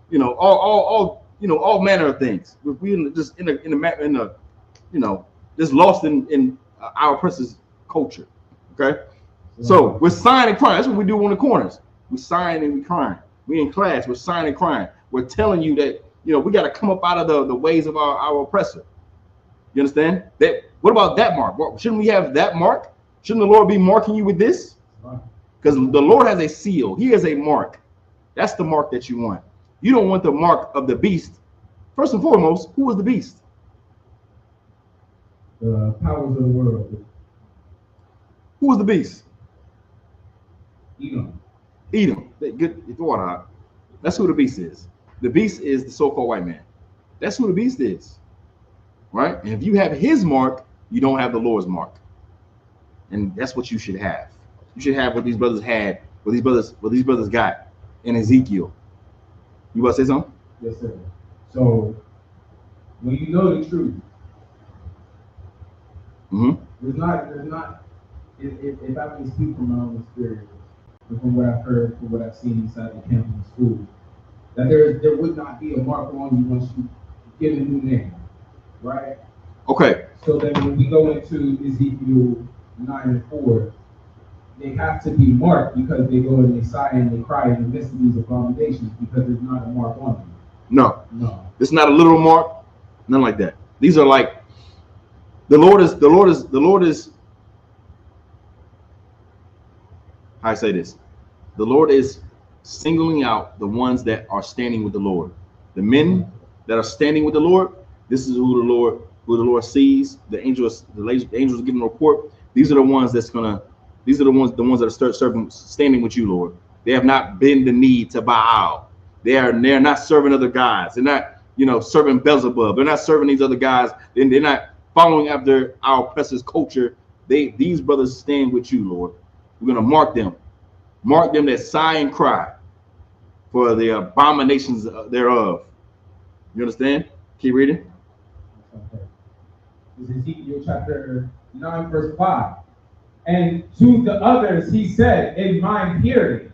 you know, all manner of things. We just just lost in our oppressors' culture. Okay, so we're sighing and crying. That's what we do on the corners. We sighing and we crying. We in class. We're sighing and crying. We're telling you that, you know, we got to come up out of the ways of our oppressor. You understand? That. What about that mark? Shouldn't we have that mark? Shouldn't the Lord be marking you with this? Because the Lord has a seal. He has a mark. That's the mark that you want. You don't want the mark of the beast. First and foremost, who is the beast? The powers of the world. Who is the beast? Edom. Get the water out. That's who the beast is. The beast is the so-called white man. That's who the beast is. Right? And if you have his mark, you don't have the Lord's mark. And that's what you should have. You should have what these brothers had, what these brothers got in Ezekiel. You want to say something? Yes, sir. So when you know the truth, there's not. If I can speak from my own experience, and from what I've heard, from what I've seen inside the camp and school, that there would not be a mark on you once you get a new name, right? Okay. So then when we go into Ezekiel 9:4, they have to be marked because they go and they sigh and they cry in the midst of these abominations because there's not a mark on them. No. It's not a literal mark. None like that. These are like the Lord is. How I say this? The Lord is singling out the ones that are standing with the Lord. The men that are standing with the Lord. This is who the Lord sees. The angels giving a report. These are the ones These are the ones that are standing with you, Lord. They have not been the need to Baal. They're not serving other gods. They're not, you know, serving Beelzebub. They're not serving these other guys. They're not following after our oppressors' culture. These brothers stand with you, Lord. We're gonna mark them that sigh and cry for the abominations thereof. You understand? Keep reading. Okay. This is Ezekiel chapter 9, verse 5. And to the others he said in mine hearing,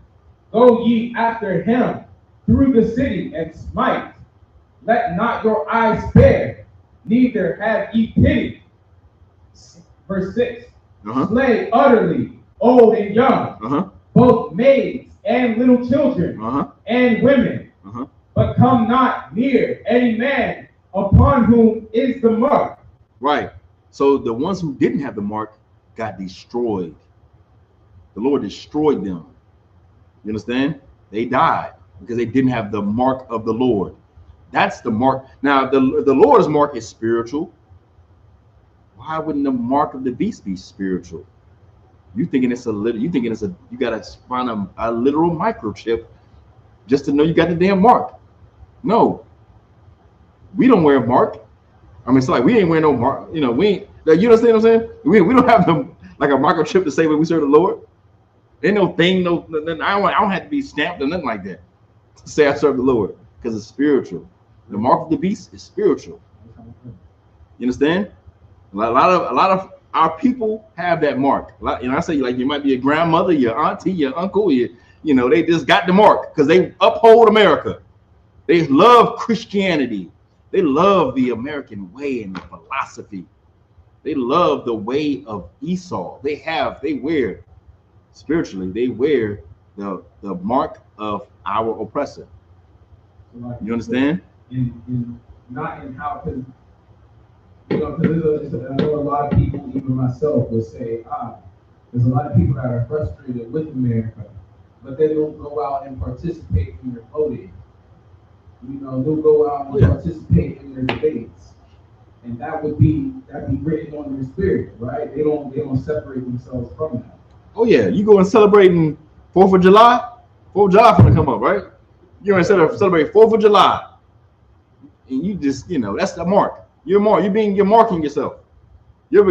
go ye after him through the city and smite. Let not your eyes spare, neither have ye pity. Verse 6. Slay utterly, old and young, both maids and little children, and women. But come not near any man upon whom is the mark. Right. So the ones who didn't have the mark got destroyed. The Lord destroyed them. You understand? They died because they didn't have the mark of the Lord. That's the mark. Now, the Lord's mark is spiritual. why wouldn't the mark of the beast be spiritual? You thinking it's a little? You thinking it's a? You gotta find a literal microchip just to know you got the damn mark? No, we don't wear a mark. I mean, it's like we ain't wearing no mark. You know, we ain't. You understand what I'm saying? We don't have them like a microchip to say when we serve the Lord. Ain't no thing, no. I don't have to be stamped or nothing like that to say I serve the Lord, because it's spiritual. The mark of the beast is spiritual. You understand? A lot of our people have that mark. I say, like, you might be a grandmother, your auntie, your uncle, they just got the mark because they uphold America. They love Christianity. They love the American way and the philosophy. They love the way of Esau. They wear spiritually. They wear the mark of our oppressor. You understand? Not in how, because I know a lot of people, even myself, will say, there's a lot of people that are frustrated with America, but they don't go out and participate in their voting. They'll go out and participate in their debates, and that'd be written on their spirit, right? They don't separate themselves from that. Oh yeah, you go and celebrating 4th of July. 4th of July gonna come up, right? You're instead of celebrating 4th of July, and you just that's the mark. You're marking yourself. You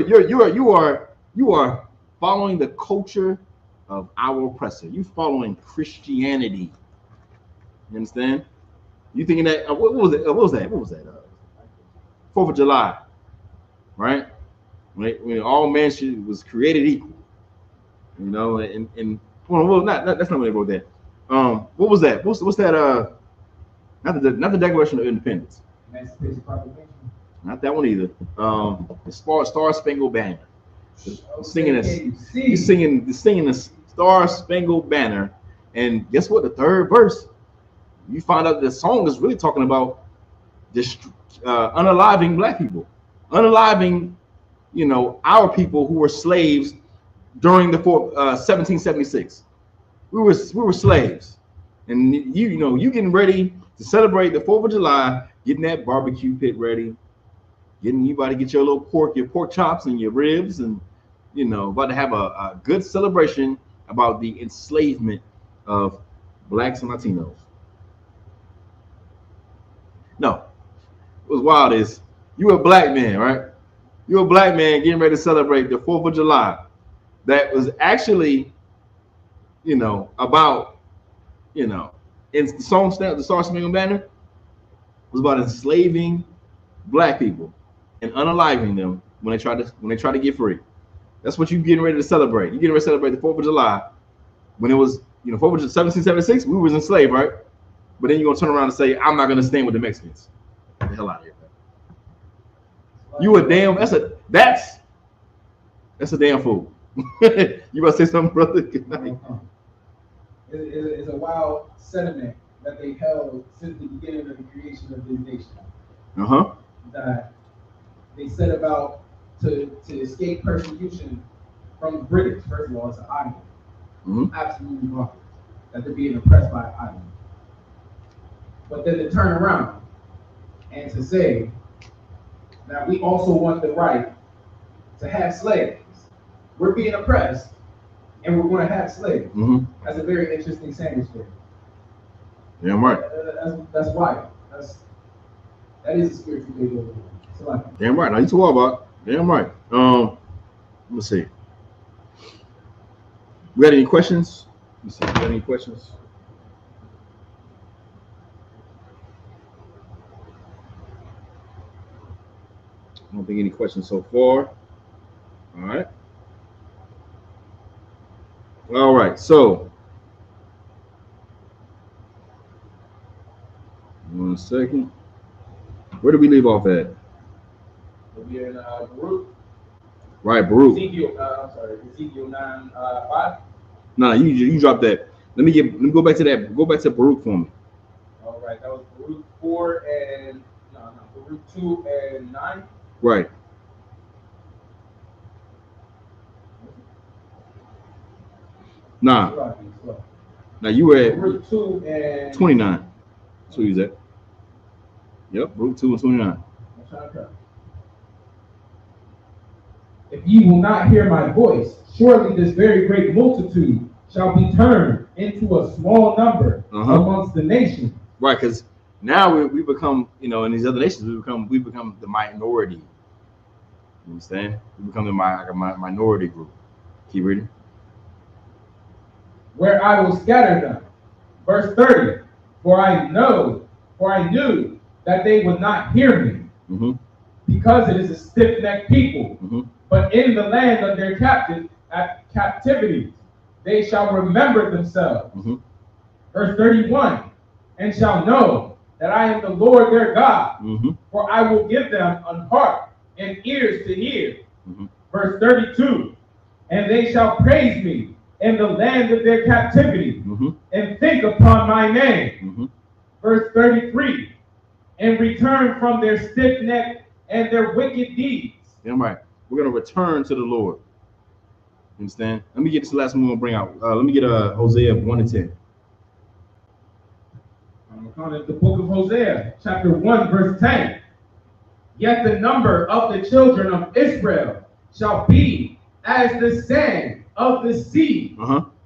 are following the culture of our oppressor. You following Christianity. You understand? You thinking that what was it? What was that? 4th of July, right? When all man was created equal. And well, that's not what they wrote that. What was that? What's that? Not the Declaration of Independence. Emancipation Proclamation. Not that one either. The Star Spangled Banner. Singing the Star Spangled Banner, and guess what? The third verse, you find out the song is really talking about unaliving black people, unaliving, our people who were slaves during the 1776. We were slaves, and you getting ready to celebrate the 4th of July, getting that barbecue pit ready, you about to get your little your pork chops and your ribs, and about to have a good celebration about the enslavement of blacks and Latinos. No, what's wild is you a black man, right? You're a black man getting ready to celebrate the 4th of July. That was actually, about, in the song, the Star Spangled Banner was about enslaving black people and unaliving them when they try to get free. That's what you're getting ready to celebrate. You're getting ready to celebrate the 4th of July when it was, 4th of 1776, we was enslaved, right? But then you're gonna turn around and say, I'm not gonna stand with the Mexicans. Get the hell out of here, man. You a damn that's a damn fool. You about to say something, brother? Good night. It's a wild sentiment that they held since the beginning of the creation of this nation. That they set about to escape persecution from the British. First of all, it's an island. Absolutely wrong. That they're being oppressed by an island. But then to turn around and to say that we also want the right to have slaves. We're being oppressed, and we're going to have slaves. That's a very interesting sandwich there. Yeah, I'm right. That's why. That is a spiritual big over here. So damn right. Now you talk about damn right. Let me see. We got any questions? Let me see. We got any questions? I don't think any questions so far. All right. So, 1 second. Where did we leave off at? We're in Baruch. Right, Baruch. Ezekiel 9:5. No, you dropped that. Let me go back to that. Go back to Baruch for me. All right, that was Baruch 4 and Baruch 2 and 9. Right. Nah. Now you were at Baruch 2 and 29. So you at. Yep, Baruch 2 and 29. if ye will not hear my voice, surely this very great multitude shall be turned into a small number amongst the nations. Right, because now we become, in these other nations, we become the minority. You understand? We become the minority group. Keep reading. Where I will scatter them. Verse 30. For I knew that they would not hear me, because it is a stiff-necked people. But in the land of their captivity, they shall remember themselves. Verse 31. And shall know that I am the Lord their God, for I will give them an heart and ears to hear. Verse 32. And they shall praise me in the land of their captivity, and think upon my name. Verse 33. And return from their stiff neck and their wicked deeds. Yeah, right. We're going to return to the Lord. Understand? Let me get this last one we'll bring out. Let me get Hosea 1:10. The book of Hosea, chapter 1, verse 10. Yet the number of the children of Israel shall be as the sand of the sea,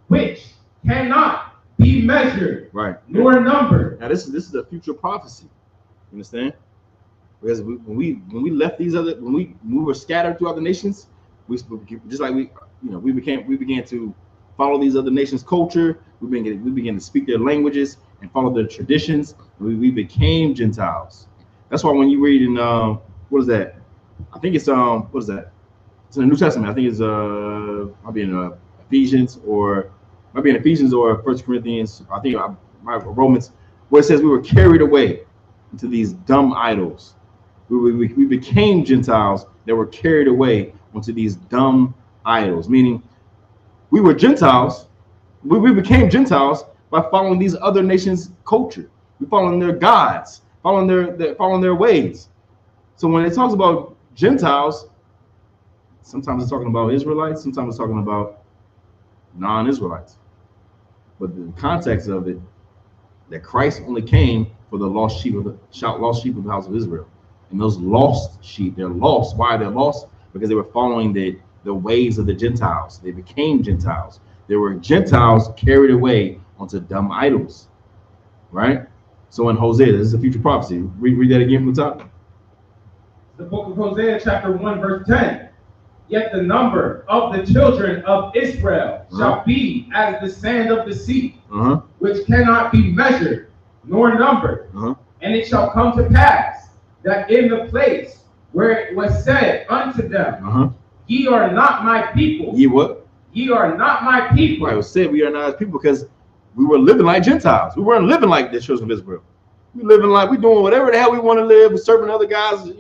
which cannot be measured, nor numbered. Now this is a future prophecy. You understand? Because when we left these other, when we were scattered throughout the nations, we began to follow these other nations' culture. We began to speak their languages and follow their traditions. We became Gentiles. That's why when you read in what is that? I think it's what is that? It's in the New Testament. I think it's might be in Ephesians or 1 Corinthians. I think Romans, where it says we were carried away into these dumb idols. We became Gentiles that were carried away onto these dumb idols, meaning we were Gentiles. We became Gentiles by following these other nations' culture. We following their gods, following their ways. So when it talks about Gentiles, sometimes it's talking about Israelites, sometimes it's talking about non-Israelites. But the context of it, that Christ only came for the lost sheep of the house of Israel. And those lost sheep, they're lost. Why are they lost? Because they were following the ways of the Gentiles. They became Gentiles. They were Gentiles carried away onto dumb idols. Right? So in Hosea, this is a future prophecy. Read that again from the top. The book of Hosea, chapter 1, verse 10. Yet the number of the children of Israel shall be as the sand of the sea, which cannot be measured nor numbered. And it shall come to pass that in the place where it was said unto them, ye are not my people. Ye what? Ye are not my people. Right, it was said we are not his people because we were living like Gentiles. We weren't living like the children of Israel. We living like we're doing whatever the hell we want to live. We're serving other guys,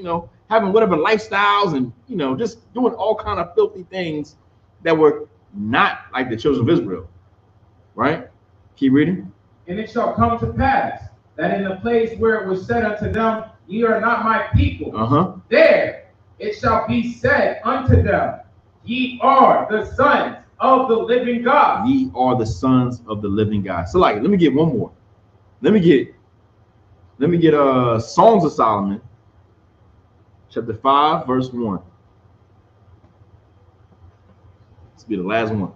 having whatever lifestyles and, just doing all kind of filthy things that were not like the children of Israel. Right? Keep reading. And it shall come to pass that in the place where it was said unto them, ye are not my people, there it shall be said unto them, ye are the sons of the living God. Ye are the sons of the living God. So let me get one more. Let me get Songs of Solomon, chapter 5, verse 1. This will be the last one.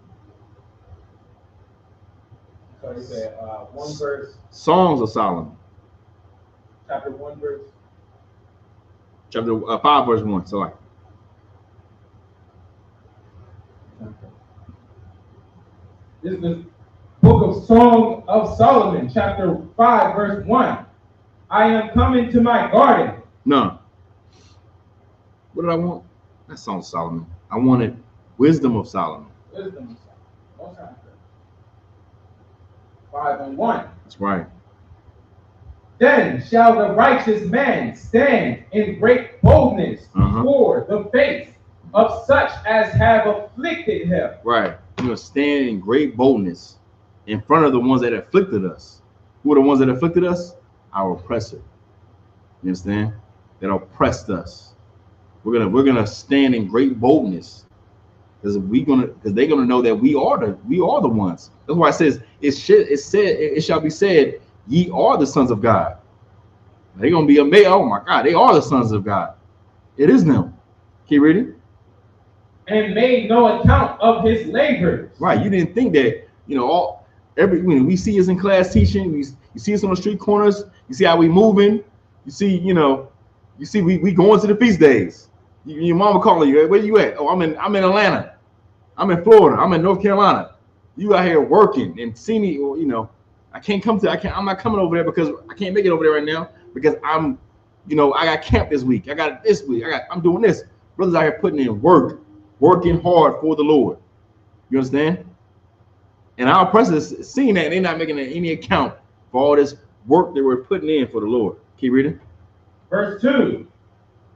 So you said one verse. Songs of Solomon. Chapter 1, verse. Chapter 5, verse 1. So This is the book of Song of Solomon, chapter 5, verse 1. I am coming to my garden. No. What did I want? Not Song of Solomon. I wanted Wisdom of Solomon. Wisdom of Solomon. 5 and 1. That's right. Then shall the righteous man stand in great boldness before the face of such as have afflicted him. Right. Stand in great boldness in front of the ones that afflicted us. Who are the ones that afflicted us? Our oppressor. You understand? That oppressed us. We're gonna stand in great boldness because they're gonna know that we are the ones. That's why it says it shall be said, ye are the sons of God. They're gonna be amazed. Oh my God, they are the sons of God. It is them. Keep reading. and made no account of his labors. Right. You didn't think that, when we see us in class teaching, you see us on the street corners, you see how we moving, you see we going to the feast days. Your mama calling you, where you at? Oh, I'm in Atlanta. I'm in Florida. I'm in North Carolina. You out here working and see me, I'm not coming over there because I can't make it over there right now because I got camp this week. I got it this week. I'm doing this. Brothers out here putting in work, working hard for the Lord. You understand? And our oppressors seeing that, they're not making any account for all this work that we're putting in for the Lord. Keep reading. Verse 2.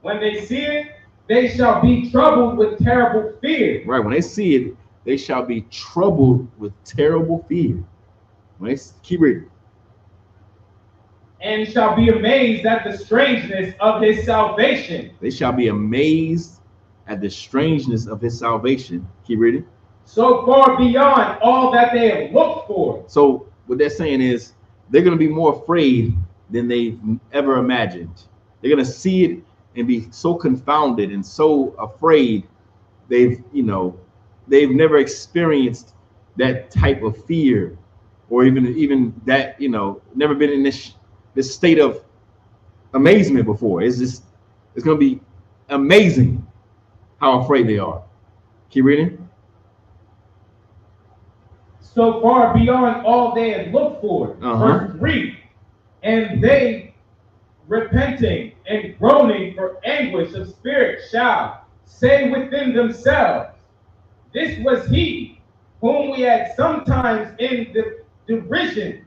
When they see it, they shall be troubled with terrible fear. Right. When they see it, they shall be troubled with terrible fear. When they keep reading. And shall be amazed at the strangeness of his salvation. They shall be amazed at the strangeness of his salvation. Keep reading. So far beyond all that they have looked for. So what they're saying is they're going to be more afraid than they've ever imagined. They're going to see it and be so confounded and so afraid. They've never experienced that type of fear, or even that, never been in this state of amazement before. It's going to be amazing how afraid they are. Keep reading. So far beyond all they had looked for. Verse 3. And they, repenting and groaning for anguish of spirit, shall say within themselves, this was he whom we had sometimes in the derision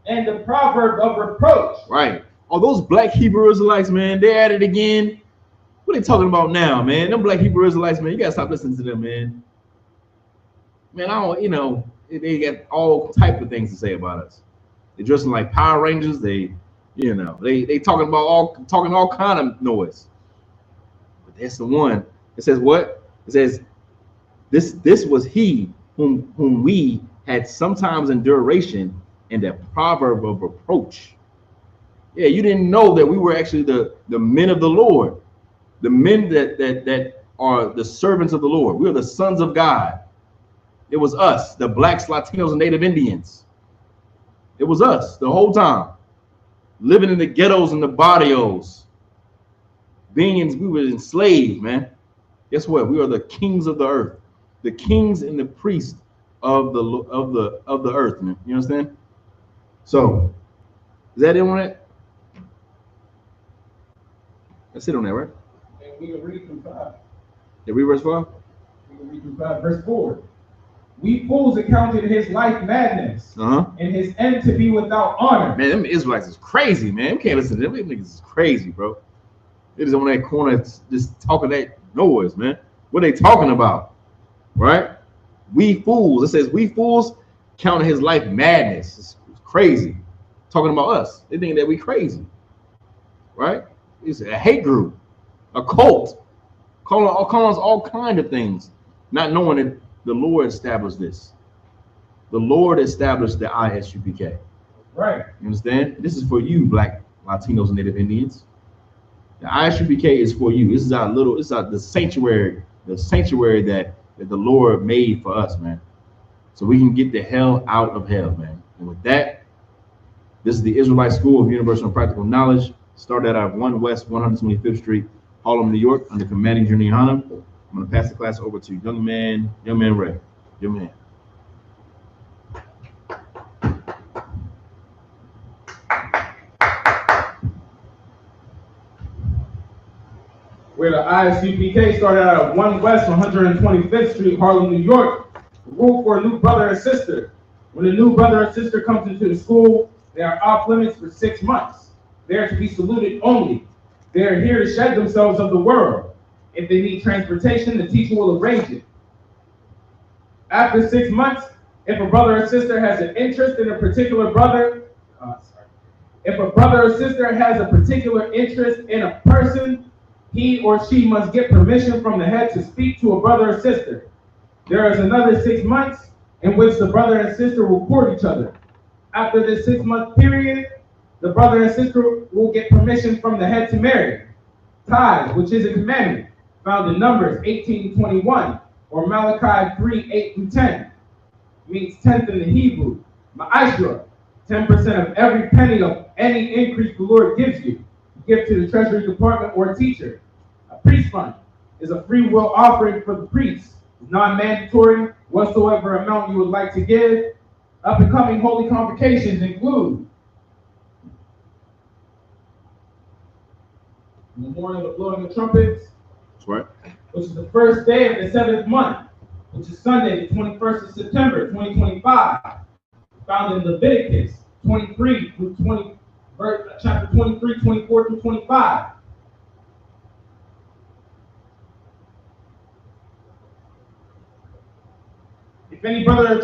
and the proverb of reproach. Right. Oh, those black Hebrew Israelites, man, they're at it again. What are they talking about now, man? Them black Hebrew Israelites, man, you gotta stop listening to them, man. Man, they got all type of things to say about us. They're dressing like Power Rangers. They talking all kind of noise. But that's the one. It says what? It says this was he whom we had sometimes in duration and the proverb of reproach. Yeah, you didn't know that we were actually the men of the Lord, the men that are the servants of the Lord. We are the sons of God. It was us, the blacks, Latinos, and Native Indians. It was us the whole time, living in the ghettos and the barrios. We were enslaved, man. Guess what? We are the kings of the earth, the kings and the priests of the earth, man. You understand? So, is that it on that? That's it on that, right? And we can read through 5. Yeah, read verse 5? We can read through 5. Verse 4. We fools accounted his life madness, and his end to be without honor. Man, them Israelites is crazy, man. We can't listen to them. Them niggas is crazy, bro. They just on that corner just talking that noise, man. What are they talking about? Right? We fools. It says we fools counted his life madness. It's crazy. Talking about us. They think that we crazy. Right? It's a hate group, a cult, calling us all kind of things, not knowing that the Lord established this. The Lord established the Isupk. Right. You understand? This is for you, black, Latinos, and Native Indians. The Isupk is for you. This is the sanctuary that the Lord made for us, man. So we can get the hell out of hell, man. And with that, this is the Israelite School of Universal and Practical Knowledge. Started out of 1 West 125th Street, Harlem, New York, under commanding Junior Hana. I'm going to pass the class over to young man Ray. Young man. Where the Isupk started out of 1 West 125th Street, Harlem, New York, rule for a new brother and sister. When a new brother or sister comes into the school, they are off limits for 6 months. They are to be saluted only. They are here to shed themselves of the world. If they need transportation, the teacher will arrange it. After 6 months, if a brother or sister has an interest in a particular if a brother or sister has a particular interest in a person, he or she must get permission from the head to speak to a brother or sister. There is another 6 months in which the brother and sister will court each other. After this 6-month period, the brother and sister will get permission from the head to marry. Tithes, which is a commandment, found in Numbers 18:21, Or Malachi 3:8-10 means tenth in the Hebrew. Ma'ashra, 10% of every penny of any increase the Lord gives you. Give to the treasury department or teacher. A priest fund is a free will offering for the priest. It's non-mandatory. Whatsoever amount you would like to give. Up and coming holy convocations include in the morning of blowing the trumpets. That's right. Which is the first day of the 7th month, which is Sunday, the 21st of September, 2025. Found in Leviticus 23 through 20, chapter 23, 24 through 25. If any brother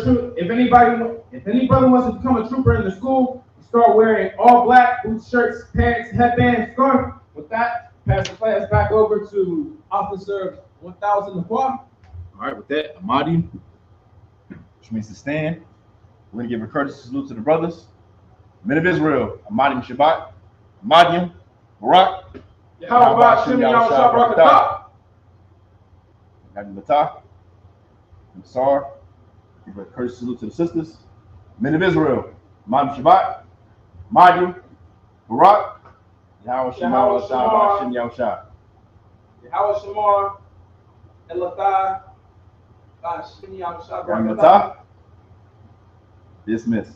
wants to become a trooper in the school, you start wearing all black, boots, shirts, pants, headband, scarf. With that, pass the class back over to Officer 1000 Lafar. All right, with that, Amadi, which means to stand. We're going to give a courtesy salute to the brothers. Men of Israel, Amadim Shabbat, Amadim, Barak, How about Shimmy Al-Shabrakatah? Nabi Batah, Nasar. Give a courtesy salute to the sisters. Men of Israel, Amadim Shabbat, Amadim, Barak, Yahweh Shemar, Shabbat, Shem Yahushua. Yahweh Shemar, Elathah, Shimmy Al-Shabrakatah. Nabi Batah, dismiss.